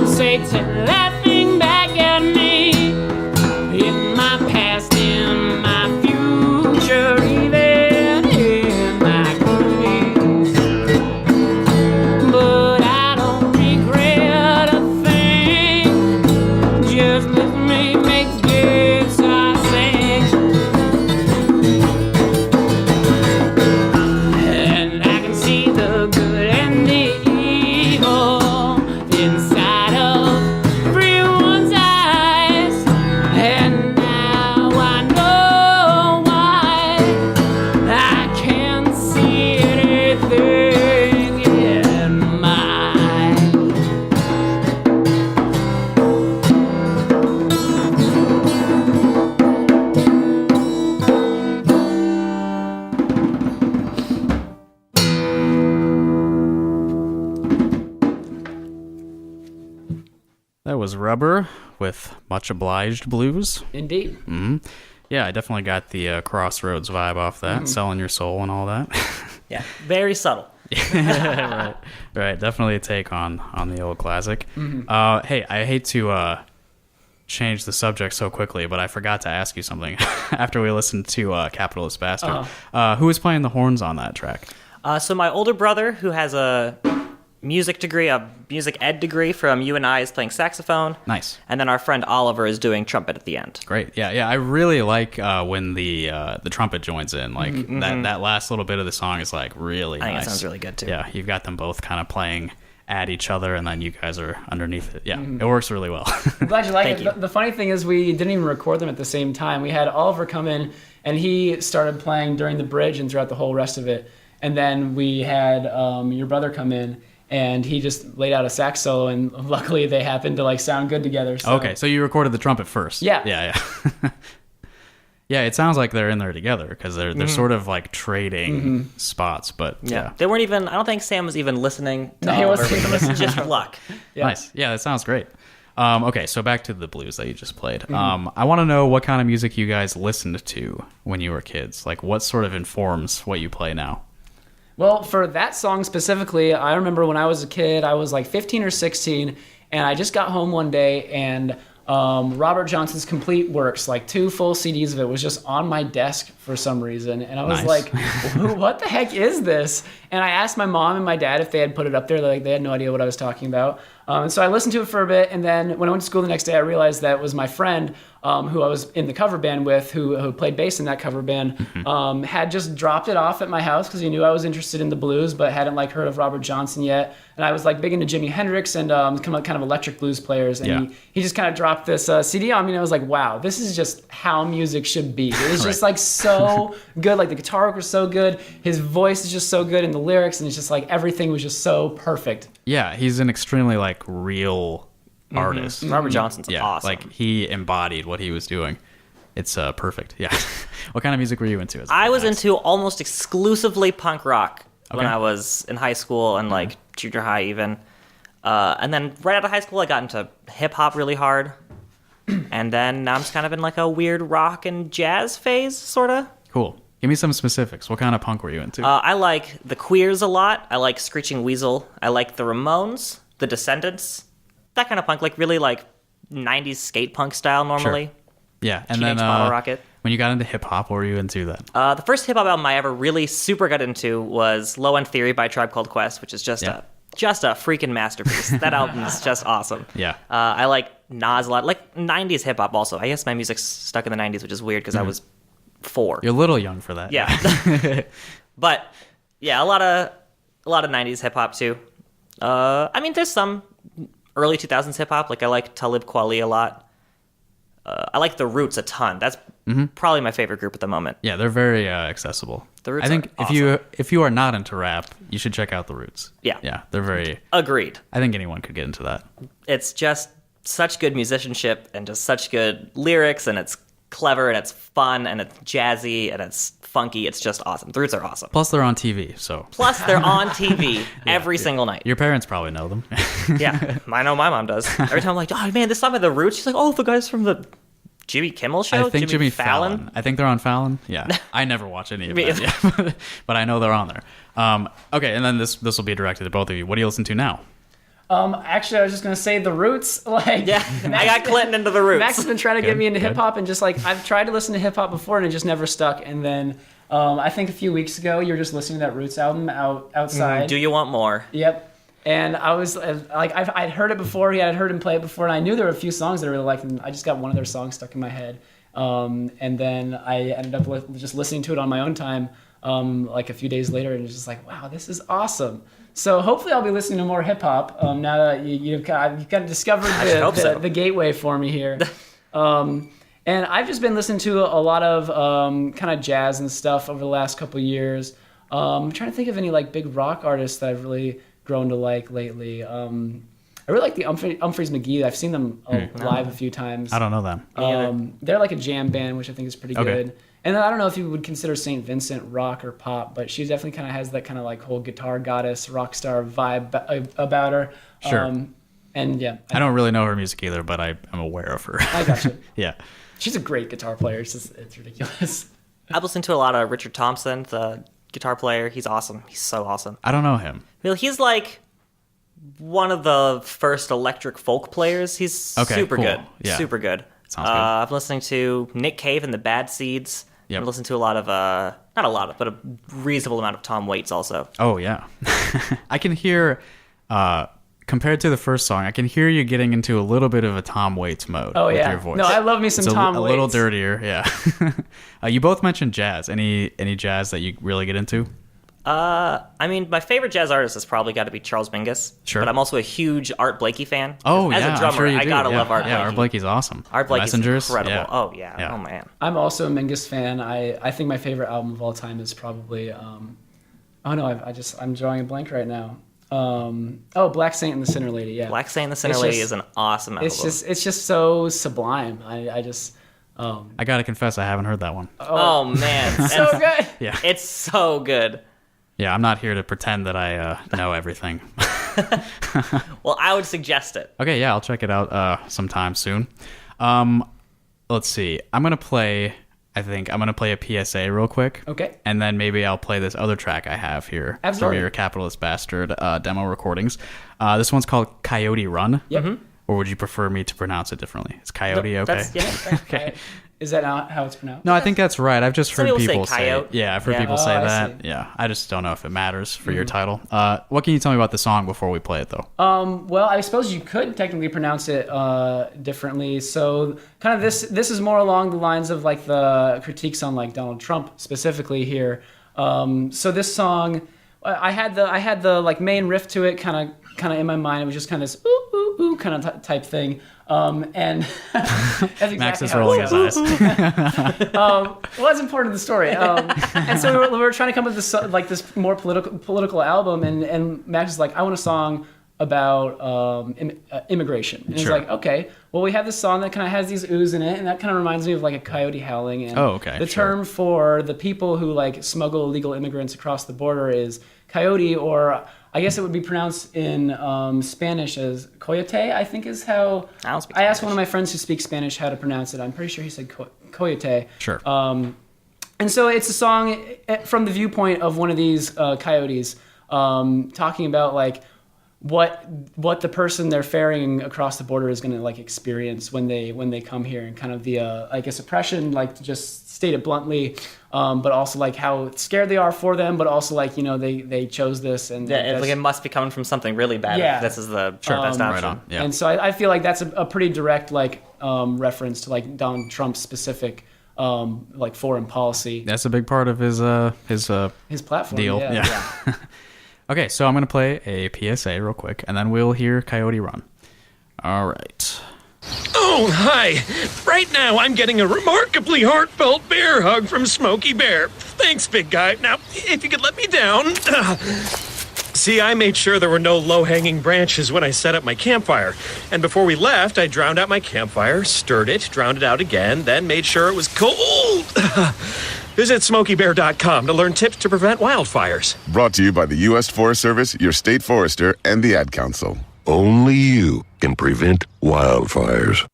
S2: Satan laughing back at me. In my past, in my future, even in my grave. But I don't regret a thing. Just let me make good I sing. And I can see the good and the evil inside of everyone's eyes. And now I know why I can't see anything in my.
S1: That was Rubber with Much Obliged Blues.
S2: Indeed.
S1: Yeah, I definitely got the Crossroads vibe off that, selling your soul and all that.
S3: Yeah, very subtle.
S1: Right, definitely a take on the old classic. Hey, I hate to change the subject so quickly, but I forgot to ask you something after we listened to Capitalist Bastard. Who was playing the horns on that track?
S3: So my older brother, who has a music ed degree from UNI, is playing saxophone.
S1: Nice.
S3: And then our friend Oliver is doing trumpet at the end.
S1: Great. Yeah. I really like when the trumpet joins in. Like that last little bit of the song is like really nice.
S3: I think it sounds really good too.
S1: Yeah, you've got them both kind of playing at each other, and then you guys are underneath it. Yeah, it works really well.
S2: I'm glad you like
S3: Thank
S2: it.
S3: you.
S2: The funny thing is we didn't even record them at the same time. We had Oliver come in, and he started playing during the bridge and throughout the whole rest of it. And then we had your brother come in, and he just laid out a sax solo, and luckily they happened to like sound good together. So.
S1: Okay, so you recorded the trumpet first.
S2: Yeah.
S1: Yeah. Yeah, it sounds like they're in there together because they're sort of like trading spots, but yeah.
S3: They weren't even, I don't think Sam was even listening to
S2: No, he
S3: Oliver.
S2: wasn't even
S3: It was just luck.
S2: Yeah.
S1: Nice. Yeah, that sounds great. Okay, so back to the blues that you just played. I want to know what kind of music you guys listened to when you were kids. Like, what sort of informs what you play now?
S2: Well, for that song specifically, I remember when I was a kid, I was like 15 or 16, and I just got home one day, and Robert Johnson's Complete Works, like 2 full CDs of it, was just on my desk for some reason. And I was
S1: Nice.
S2: like, what the heck is this? And I asked my mom and my dad if they had put it up there. They had no idea what I was talking about. And so I listened to it for a bit, and then when I went to school the next day, I realized that it was my friend who I was in the cover band with, who played bass in that cover band, had just dropped it off at my house because he knew I was interested in the blues, but hadn't like heard of Robert Johnson yet. And I was like big into Jimi Hendrix and kind of electric blues players. And he just kind of dropped this CD on me, and I was like, wow, this is just how music should be. It was just like so good. Like the guitar work was so good, his voice is just so good, and the lyrics, and it's just like everything was just so perfect.
S1: Yeah, he's an extremely like real artist.
S3: Robert Johnson's
S1: Yeah,
S3: awesome.
S1: like he embodied what he was doing. It's perfect. Yeah. What kind of music were you into? As a
S3: I
S1: kid?
S3: was into almost exclusively punk rock when
S1: Okay.
S3: I was in high school and like junior high even. And then right out of high school, I got into hip hop really hard. And then now I'm just kind of in like a weird rock and jazz phase, sort of.
S1: Cool. Give me some specifics. What kind of punk were you into?
S3: I like the Queers a lot. I like Screeching Weasel. I like the Ramones, the Descendants, that kind of punk, like really like 90s skate punk style normally.
S1: Yeah, and
S3: Teenage
S1: then
S3: Bottle Rocket.
S1: when you got into hip hop, what were you into then?
S3: The first hip hop album I ever really super got into was Low End Theory by Tribe Called Quest, which is just a freaking masterpiece. That album is just awesome.
S1: Yeah.
S3: I like Nas a lot, like 90s hip hop also. I guess my music's stuck in the 90s, which is weird because I was 4.
S1: You're a little young for that.
S3: Yeah. But yeah, a lot of 90s hip hop too. I mean, there's some early 2000s hip hop. Like I like Talib Kweli a lot. I like The Roots a ton. That's probably my favorite group at the moment.
S1: Yeah, they're very accessible.
S3: The Roots
S1: I think
S3: are
S1: if you are not into rap, you should check out The Roots.
S3: Yeah.
S1: Yeah, they're very.
S3: Agreed.
S1: I think anyone could get into that.
S3: It's just such good musicianship and just such good lyrics, and it's clever and it's fun and it's jazzy and it's funky. It's just awesome. The Roots are awesome.
S1: Plus, they're on TV, so
S3: Plus, they're on TV every single night.
S1: your parents probably know them.
S3: Yeah, I know my mom does. Every time I'm like, oh man, this song by The Roots. She's like, oh, the guys from the Jimmy Kimmel show.
S1: I think Jimmy Fallon. I think they're on Fallon. Yeah, I never watch any of
S3: Me
S1: that. Yeah. But I know they're on there. Okay, and then this will be directed to both of you. What do you listen to now?
S2: Actually, I was just gonna say the Roots. Like,
S3: Yeah, I got Clinton into the Roots.
S2: Max has been trying to get me into
S1: good.
S2: hip hop, and just like I've tried to listen to hip hop before, and it just never stuck. And then I think a few weeks ago, you were just listening to that Roots album outside.
S3: Do you want more?
S2: Yep. And I was like, I'd heard it before. I'd heard him play it before, and I knew there were a few songs that I really liked, and I just got one of their songs stuck in my head. And then I ended up just listening to it on my own time, like a few days later, and it was just like, wow, this is awesome. So hopefully I'll be listening to more hip hop now that you've kind of discovered the gateway for me here. And I've just been listening to a lot of kind of jazz and stuff over the last couple of years. I'm trying to think of any like big rock artists that I've really grown to like lately. I really like the Humphreys McGee. I've seen them live a few times.
S1: I don't know them.
S2: They're like a jam band, which I think is pretty
S1: Okay.
S2: good. And then I don't know if you would consider St. Vincent rock or pop, but she definitely kind of has that kind of like whole guitar goddess, rock star vibe about her.
S1: Sure.
S2: And yeah.
S1: I don't really know her music either, but I'm aware of her.
S2: I gotcha.
S1: Yeah.
S2: She's a great guitar player. It's ridiculous.
S3: I've listened to a lot of Richard Thompson, the guitar player. He's awesome. He's so awesome.
S1: I don't know him.
S3: Well, he's like one of the first electric folk players. He's super
S1: cool.
S3: good.
S1: Yeah.
S3: Super good.
S1: Sounds good.
S3: I'm listening to Nick Cave and the Bad Seeds.
S1: Yep.
S3: I've listened to a lot of, not a lot of, but a reasonable amount of Tom Waits also.
S1: Oh, yeah. I can hear, compared to the first song, I can hear you getting into a little bit of a Tom Waits mode
S2: Oh,
S1: with
S2: yeah.
S1: your voice.
S2: No, I love me some
S1: It's
S2: Tom
S1: a
S2: Waits.
S1: little dirtier, yeah. You both mentioned jazz. Any jazz that you really get into?
S3: I mean, my favorite jazz artist has probably got to be Charles Mingus.
S1: Sure.
S3: But I'm also a huge Art Blakey fan.
S1: Oh,
S3: As
S1: yeah.
S3: a drummer,
S1: I'm sure you
S3: I
S1: do.
S3: gotta
S1: Yeah.
S3: love Art Blakey.
S1: Yeah, Art Blakey's awesome.
S3: Art Blakey's
S1: Messengers,
S3: incredible.
S1: yeah.
S3: Oh, yeah.
S1: Yeah.
S3: Oh, man.
S2: I'm also a Mingus fan. I think my favorite album of all time is probably I'm drawing a blank right now. Black Saint and the Sinner Lady. Yeah,
S3: Black Saint and the Sinner
S2: It's
S3: Lady
S2: just-
S3: is an awesome album.
S2: it's just so sublime. I just
S1: I gotta confess, I haven't heard that one.
S3: Oh, man.
S2: so good.
S1: Yeah.
S3: It's so good.
S1: Yeah, I'm not here to pretend that I know everything.
S3: Well, I would suggest it.
S1: Okay, yeah, I'll check it out sometime soon. Let's see. I'm going to play a PSA real quick.
S2: Okay.
S1: And then maybe I'll play this other track I have here
S2: Absolutely.
S1: from your Capitalist Bastard demo recordings. This one's called Coyote Run.
S2: Yep.
S1: Or would you prefer me to pronounce it differently? Is coyote okay?
S3: Yeah.
S2: Is that not how it's pronounced?
S1: No, I think that's right. I've just heard
S3: people say
S1: people say,
S3: coyote.
S1: yeah, I've heard
S3: Yeah.
S1: people say
S2: I
S1: that.
S2: see.
S1: Yeah, I just don't know if it matters for your title. What can you tell me about the song before we play it, though?
S2: Well, I suppose you could technically pronounce it differently. So, kind of this is more along the lines of like the critiques on like Donald Trump specifically here. So this song, I had the like main riff to it kind of in my mind. It was just kind of this ooh ooh ooh kind of type thing. And that's exactly
S1: Max is
S2: how it
S1: rolling his
S2: sounds.
S1: eyes.
S2: Well, it's important to the story. And so we were trying to come up with this more political album, and Max is like, I want a song about immigration. And
S1: Sure.
S2: he's like, okay, well, we have this song that kind of has these oohs in it, and that kind of reminds me of like a coyote howling. And
S1: Oh, okay,
S2: the
S1: sure.
S2: term for the people who like smuggle illegal immigrants across the border is coyote, or I guess it would be pronounced in Spanish as coyote, I think is how.
S3: I don't speak
S2: I asked
S3: Spanish.
S2: one of my friends who speaks Spanish how to pronounce it. I'm pretty sure he said coyote.
S1: Sure.
S2: And so it's a song from the viewpoint of one of these coyotes, talking about like what the person they're ferrying across the border is going to like experience when they come here, and kind of the I guess oppression, like to just state it bluntly, but also like how scared they are for them, but also like they chose this, and
S3: Yeah,
S2: that's-
S3: like it must be coming from something really bad.
S2: Yeah.
S3: If this is the best option.
S1: Right on. Yeah.
S2: And so I feel like that's a pretty direct like reference to like Donald Trump's specific like foreign policy,
S1: That's a big part of his
S2: his platform.
S1: deal. Yeah. Okay, so I'm going to play a PSA real quick, and then we'll hear Coyote Run. All right.
S5: Oh, hi. Right now, I'm getting a remarkably heartfelt bear hug from Smokey Bear. Thanks, big guy. Now, if you could let me down. See, I made sure there were no low-hanging branches when I set up my campfire. And before we left, I drowned out my campfire, stirred it, drowned it out again, then made sure it was cold. Visit SmokeyBear.com to learn tips to prevent wildfires.
S6: Brought to you by the U.S. Forest Service, your state forester, and the Ad Council.
S7: Only you can prevent wildfires.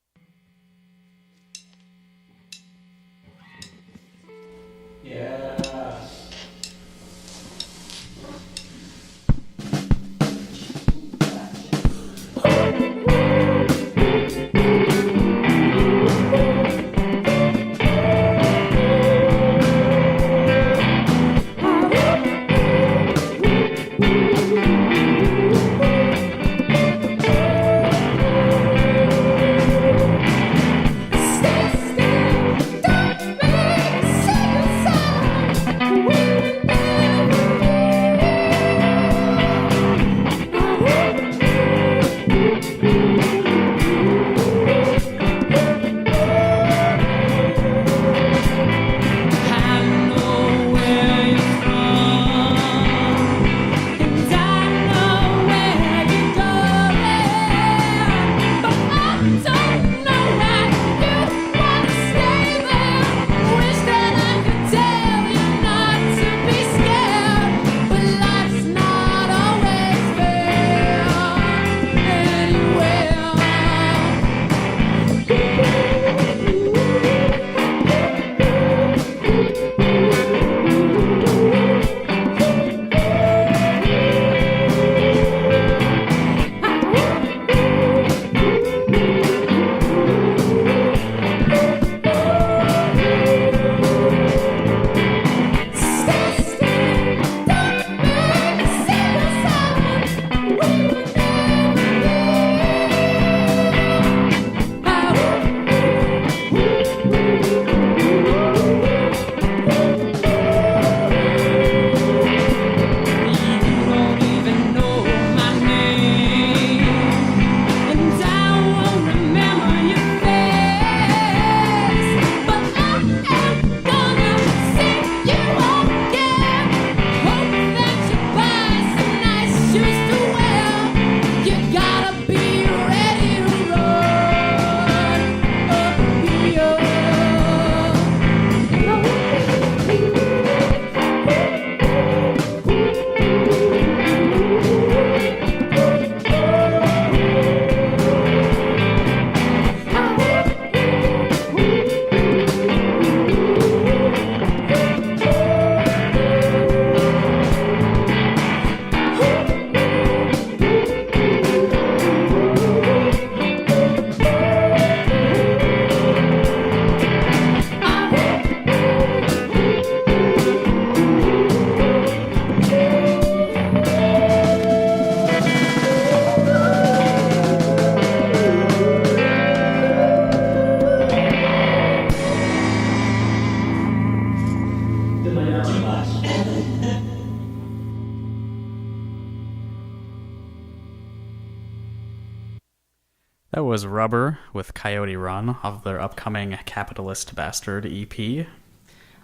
S1: That was Rubber with Coyote Run off their upcoming Capitalist Bastard EP.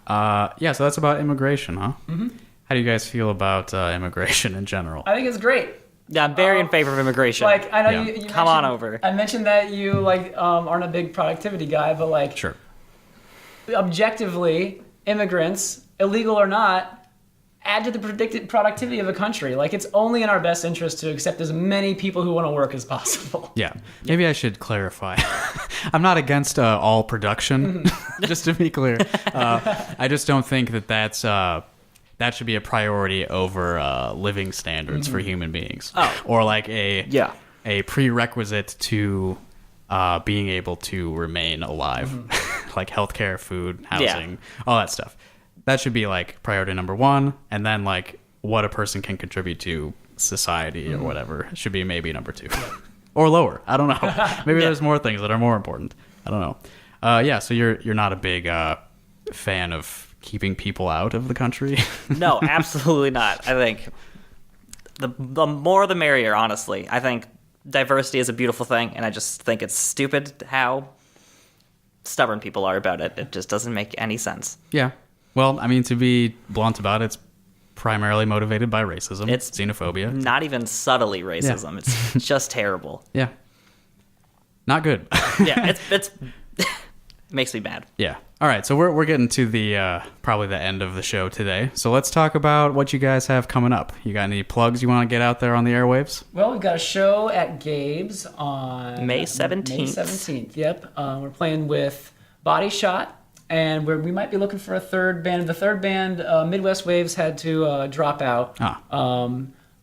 S1: Yeah, so that's about immigration, huh? Mm-hmm. How do you guys feel about immigration in general?
S2: I think it's great.
S3: Yeah, I'm very in favor of immigration.
S2: Like, I know
S1: Yeah.
S2: you
S3: Come on over.
S2: I mentioned that you aren't a big productivity guy, but like
S1: Sure.
S2: objectively, immigrants, illegal or not, add to the predicted productivity of a country. Like, it's only in our best interest to accept as many people who want to work as possible.
S1: Yeah, maybe I should clarify. I'm not against all production, just to be clear. I just don't think that should be a priority over living standards for human beings. Or like a prerequisite to being able to remain alive, like healthcare, food, housing, all that stuff. That should be like priority number one, and then like what a person can contribute to society or whatever should be maybe number two, or lower. I don't know. Maybe there's more things that are more important. I don't know. Yeah, so you're not a big fan of keeping people out of the country?
S3: No, absolutely not. I think the more the merrier, honestly. I think diversity is a beautiful thing, and I just think it's stupid how stubborn people are about it. It just doesn't make any sense.
S1: Yeah. Well, I mean, to be blunt about it, it's primarily motivated by racism.
S3: It's
S1: xenophobia.
S3: Not even subtly racism.
S1: Yeah.
S3: It's just terrible.
S1: Yeah. Not good.
S3: Yeah, it makes me mad.
S1: Yeah. All right, so we're getting to the probably the end of the show today. So let's talk about what you guys have coming up. You got any plugs you want to get out there on the airwaves?
S2: Well, we've got a show at Gabe's on
S3: May 17th.
S2: May 17th, yep. We're playing with Body Shot, and we might be looking for a third band. The third band, Midwest Waves, had to drop out.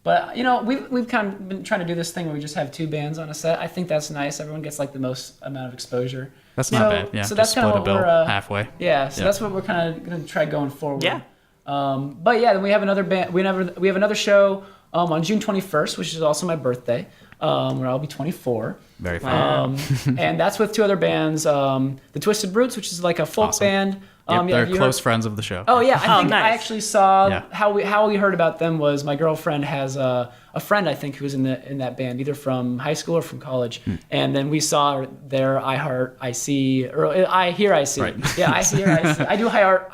S2: But, you know, we've kind of been trying to do this thing where we just have two bands on a set. I think that's nice. Everyone gets like the most amount of exposure.
S1: That's not bad. Yeah,
S2: so
S1: just
S2: that's kind of
S1: split a
S2: what
S1: bill
S2: we're
S1: halfway.
S2: Yeah, so that's what we're kind of going to try going forward.
S3: Yeah.
S2: But yeah, then we have another band. We have another show on June 21st, which is also my birthday, where I'll be 24.
S1: Very fun.
S2: And that's with two other bands, the Twisted Roots, which is like a folk band,
S1: They're
S2: have you
S1: close
S2: heard-
S1: friends of the show.
S2: Oh yeah, I think I
S3: nice.
S2: actually saw
S1: Yeah.
S2: how we heard about them was my girlfriend has a friend I think who was in that band either from high school or from college, and then we saw their iHearIC or iHearIC.
S1: Right.
S2: Yeah, iHearIC.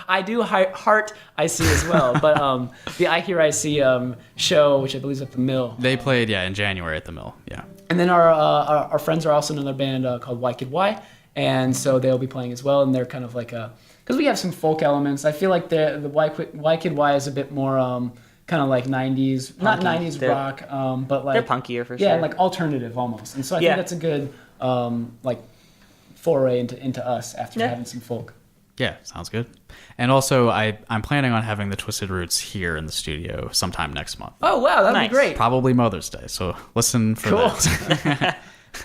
S2: I do heart IC as well, but the iHearIC show, which I believe is at the Mill.
S1: They played, in January at the Mill. Yeah.
S2: And then our friends are also in another band called Y Kid Y, and so they'll be playing as well. And they're kind of like because we have some folk elements. I feel like the Y Kid Y is a bit more kind of like 90s, not 90s rock, but like
S3: They're punkier for sure.
S2: Yeah, like alternative almost. And so I think that's a good like foray into us after having some folk.
S1: Yeah, sounds good. And also, I'm planning on having the Twisted Roots here in the studio sometime next month.
S2: Oh wow, that'd
S3: Nice.
S2: be great.
S1: Probably Mother's Day, so listen for
S2: Cool.
S1: that.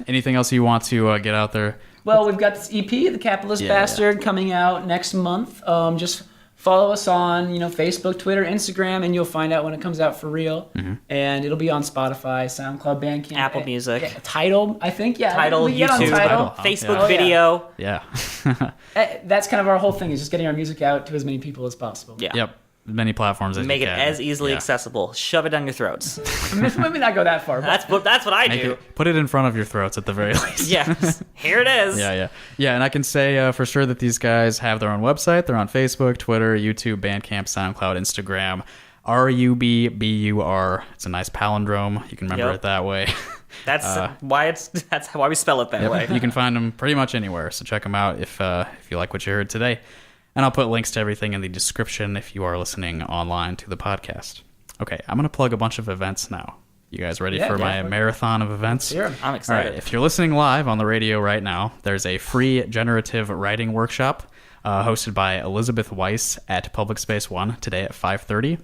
S1: Anything else you want to get out there?
S2: Well, we've got this EP, The Capitalist
S1: Yeah,
S2: Bastard, coming out next month. Just follow us on, Facebook, Twitter, Instagram, and you'll find out when it comes out for real. And it'll be on Spotify, SoundCloud, Bandcamp,
S3: Apple Music.
S2: yeah, Tidal, I think. Yeah,
S3: Tidal,
S2: we get on
S3: YouTube,
S2: Tidal.
S3: Facebook
S2: Yeah.
S3: video.
S1: Yeah.
S2: That's kind of our whole thing is just getting our music out to as many people as possible.
S3: Yeah.
S1: Yep. Many platforms as
S3: Make
S1: you
S3: it
S1: can.
S3: as easily
S1: Yeah.
S3: accessible. Shove it down your throats.
S2: Maybe not go that far. But
S3: That's what I
S1: Make
S3: do.
S1: it, put it in front of your throats at the very least.
S3: Yes. Here it is.
S1: Yeah. And I can say for sure that these guys have their own website. They're on Facebook, Twitter, YouTube, Bandcamp, SoundCloud, Instagram. RUBBUR. It's a nice palindrome. You can remember
S3: Yep.
S1: it that way.
S3: That's why we spell it that
S1: Yep.
S3: way.
S1: You can find them pretty much anywhere. So check them out if you like what you heard today. And I'll put links to everything in the description if you are listening online to the podcast. Okay, I'm going to plug a bunch of events now. You guys ready
S2: Yeah,
S1: for my
S2: definitely.
S1: marathon of events?
S2: Sure.
S3: I'm
S1: All
S3: excited.
S1: right, if you're listening live on the radio right now, there's a free generative writing workshop hosted by Elizabeth Weiss at Public Space 1 today at 5:30.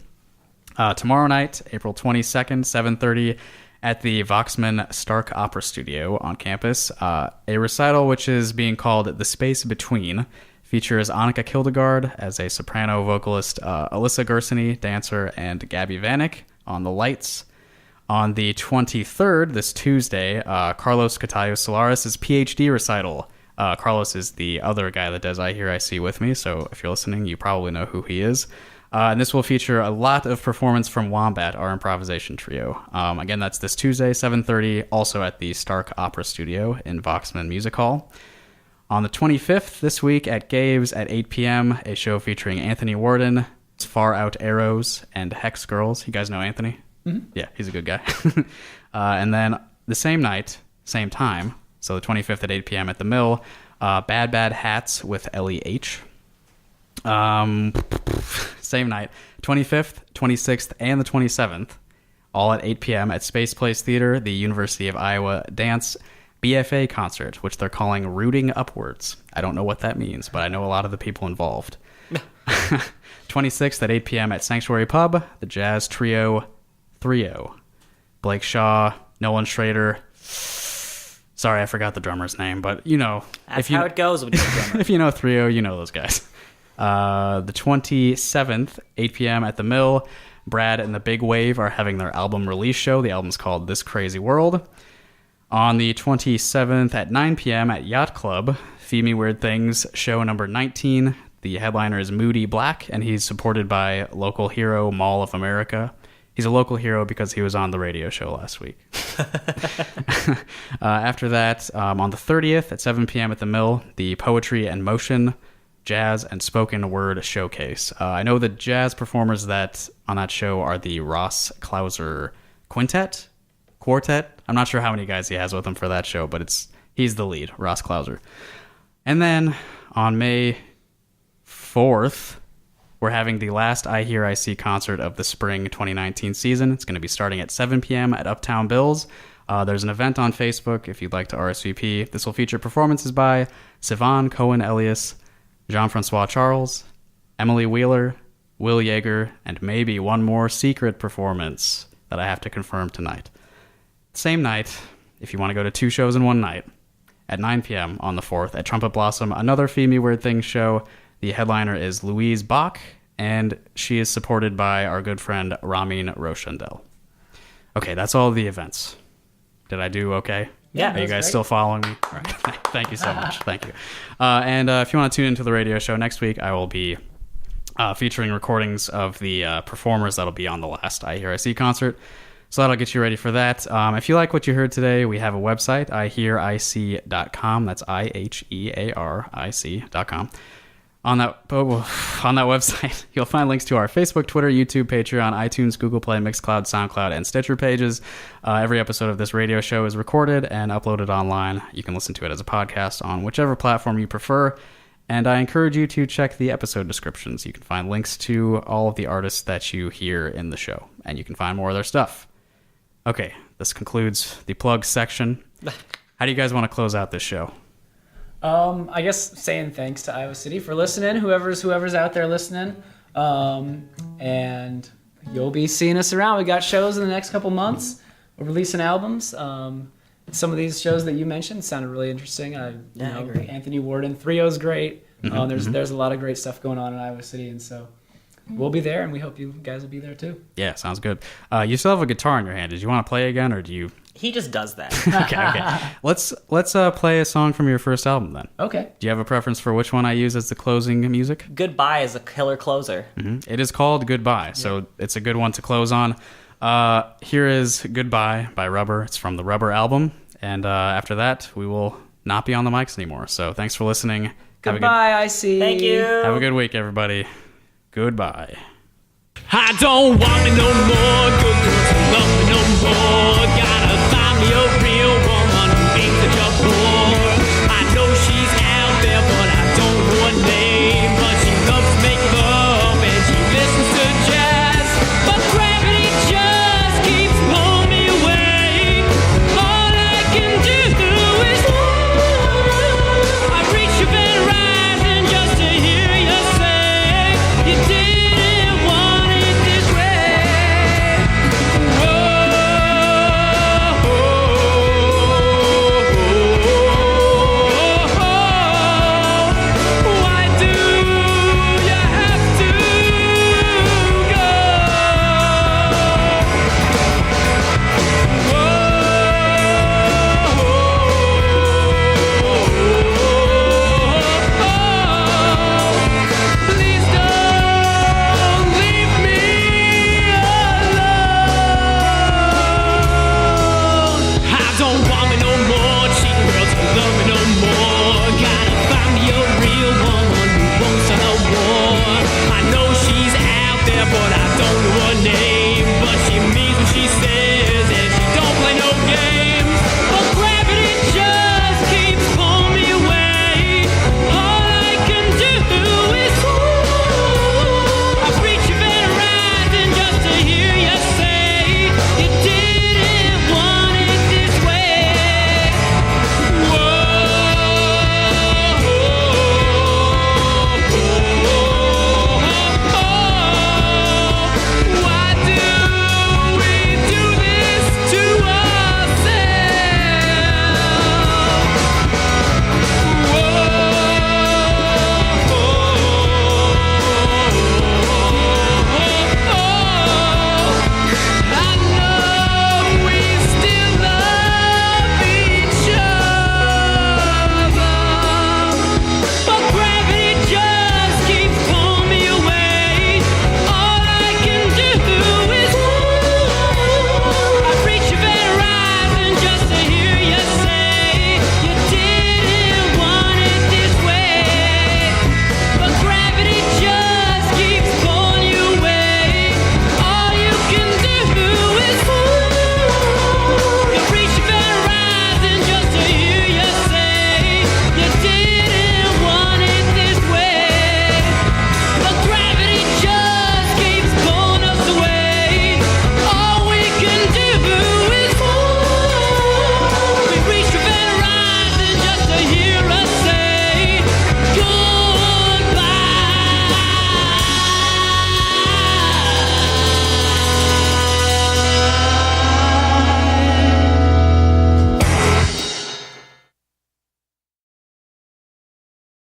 S1: Tomorrow night, April 22nd, 7:30, at the Voxman Stark Opera Studio on campus, a recital which is being called The Space Between features Annika Kildegard as a soprano vocalist, Alyssa Gersony, dancer, and Gabby Vanek on the lights. On the 23rd, this Tuesday, Carlos Catayo Solaris' PhD recital. Carlos is the other guy that does iHearIC with me, so if you're listening, you probably know who he is. And this will feature a lot of performance from Wombat, our improvisation trio. Again, that's this Tuesday, 7:30, also at the Stark Opera Studio in Voxman Music Hall. On the 25th, this week, at Gabe's at 8 p.m., a show featuring Anthony Warden, Far Out Arrows, and Hex Girls. You guys know Anthony? Mm-hmm. Yeah, he's a good guy. And then the same night, same time, so the 25th at 8 p.m. at the Mill, Bad Bad Hats with Ellie H. Same night, 25th, 26th, and the 27th, all at 8 p.m. at Space Place Theater, the University of Iowa Dance BFA concert, which they're calling Rooting Upwards. I don't know what that means, but I know a lot of the people involved. 26th at 8 p.m. at Sanctuary Pub, the Jazz Trio 3-0. Blake Shaw, Nolan Schrader. Sorry, I forgot the drummer's name, but you know.
S3: That's how it goes with the drummer.
S1: If you know 3-0, you know those guys. The 27th, 8 p.m. at the Mill, Brad and the Big Wave are having their album release show. The album's called This Crazy World. On the 27th at 9 p.m. at Yacht Club, Feed Me Weird Things, show number 19. The headliner is Moody Black, and he's supported by local hero Mall of America. He's a local hero because he was on the radio show last week. After that, on the 30th at 7 p.m. at the Mill, the Poetry and Motion Jazz and Spoken Word Showcase. I know the jazz performers that on that show are the Ross Klauser Quartet. I'm not sure how many guys he has with him for that show, but he's the lead, Ross Klauser. And then on May 4th, we're having the last iHearIC concert of the spring 2019 season. It's going to be starting at 7 p.m. at Uptown Bill's. There's an event on Facebook if you'd like to RSVP. This will feature performances by Sivan Cohen-Elias, Jean-Francois Charles, Emily Wheeler, Will Yeager, and maybe one more secret performance that I have to confirm tonight. Same night, if you want to go to two shows in one night, at 9 p.m. on the 4th at Trumpet Blossom, another Feed Me Weird Things show. The headliner is Louise Bach, and she is supported by our good friend Ramin Rochandel. Okay, that's all the events. Did I do okay?
S3: Yeah.
S1: Are you guys
S2: great.
S1: still following me? All right. Thank you so much. Thank you. And if you want to tune into the radio show next week, I will be featuring recordings of the performers that'll be on the last iHearIC concert. So that'll get you ready for that. If you like what you heard today, we have a website, iHearIC.com. That's IHEARIC.com. On that website, you'll find links to our Facebook, Twitter, YouTube, Patreon, iTunes, Google Play, Mixcloud, SoundCloud, and Stitcher pages. Every episode of this radio show is recorded and uploaded online. You can listen to it as a podcast on whichever platform you prefer. And I encourage you to check the episode descriptions. You can find links to all of the artists that you hear in the show, and you can find more of their stuff. Okay, this concludes the plug section. How do you guys want to close out this show?
S2: I guess saying thanks to Iowa City for listening, whoever's out there listening. And you'll be seeing us around. We got shows in the next couple months. We're releasing albums. Some of these shows that you mentioned sounded really interesting. I agree. Anthony Warden, 3-0's great. There's a lot of great stuff going on in Iowa City, and so we'll be there, and we hope you guys will be there too.
S1: Yeah, sounds good. You still have a guitar in your hand. Did you want to play again, or do you?
S3: He just does that.
S1: Okay. Let's play a song from your first album then.
S2: Okay.
S1: Do you have a preference for which one I use as the closing music?
S3: Goodbye is a killer closer.
S1: It is called Goodbye, so it's a good one to close on. Here is Goodbye by Rubbur. It's from the Rubbur album, and after that, we will not be on the mics anymore. So thanks for listening.
S2: Goodbye, IC.
S3: Thank you.
S1: Have a good week, everybody. Goodbye.
S5: I don't want me no more. Good girls don't love me no more. Gotta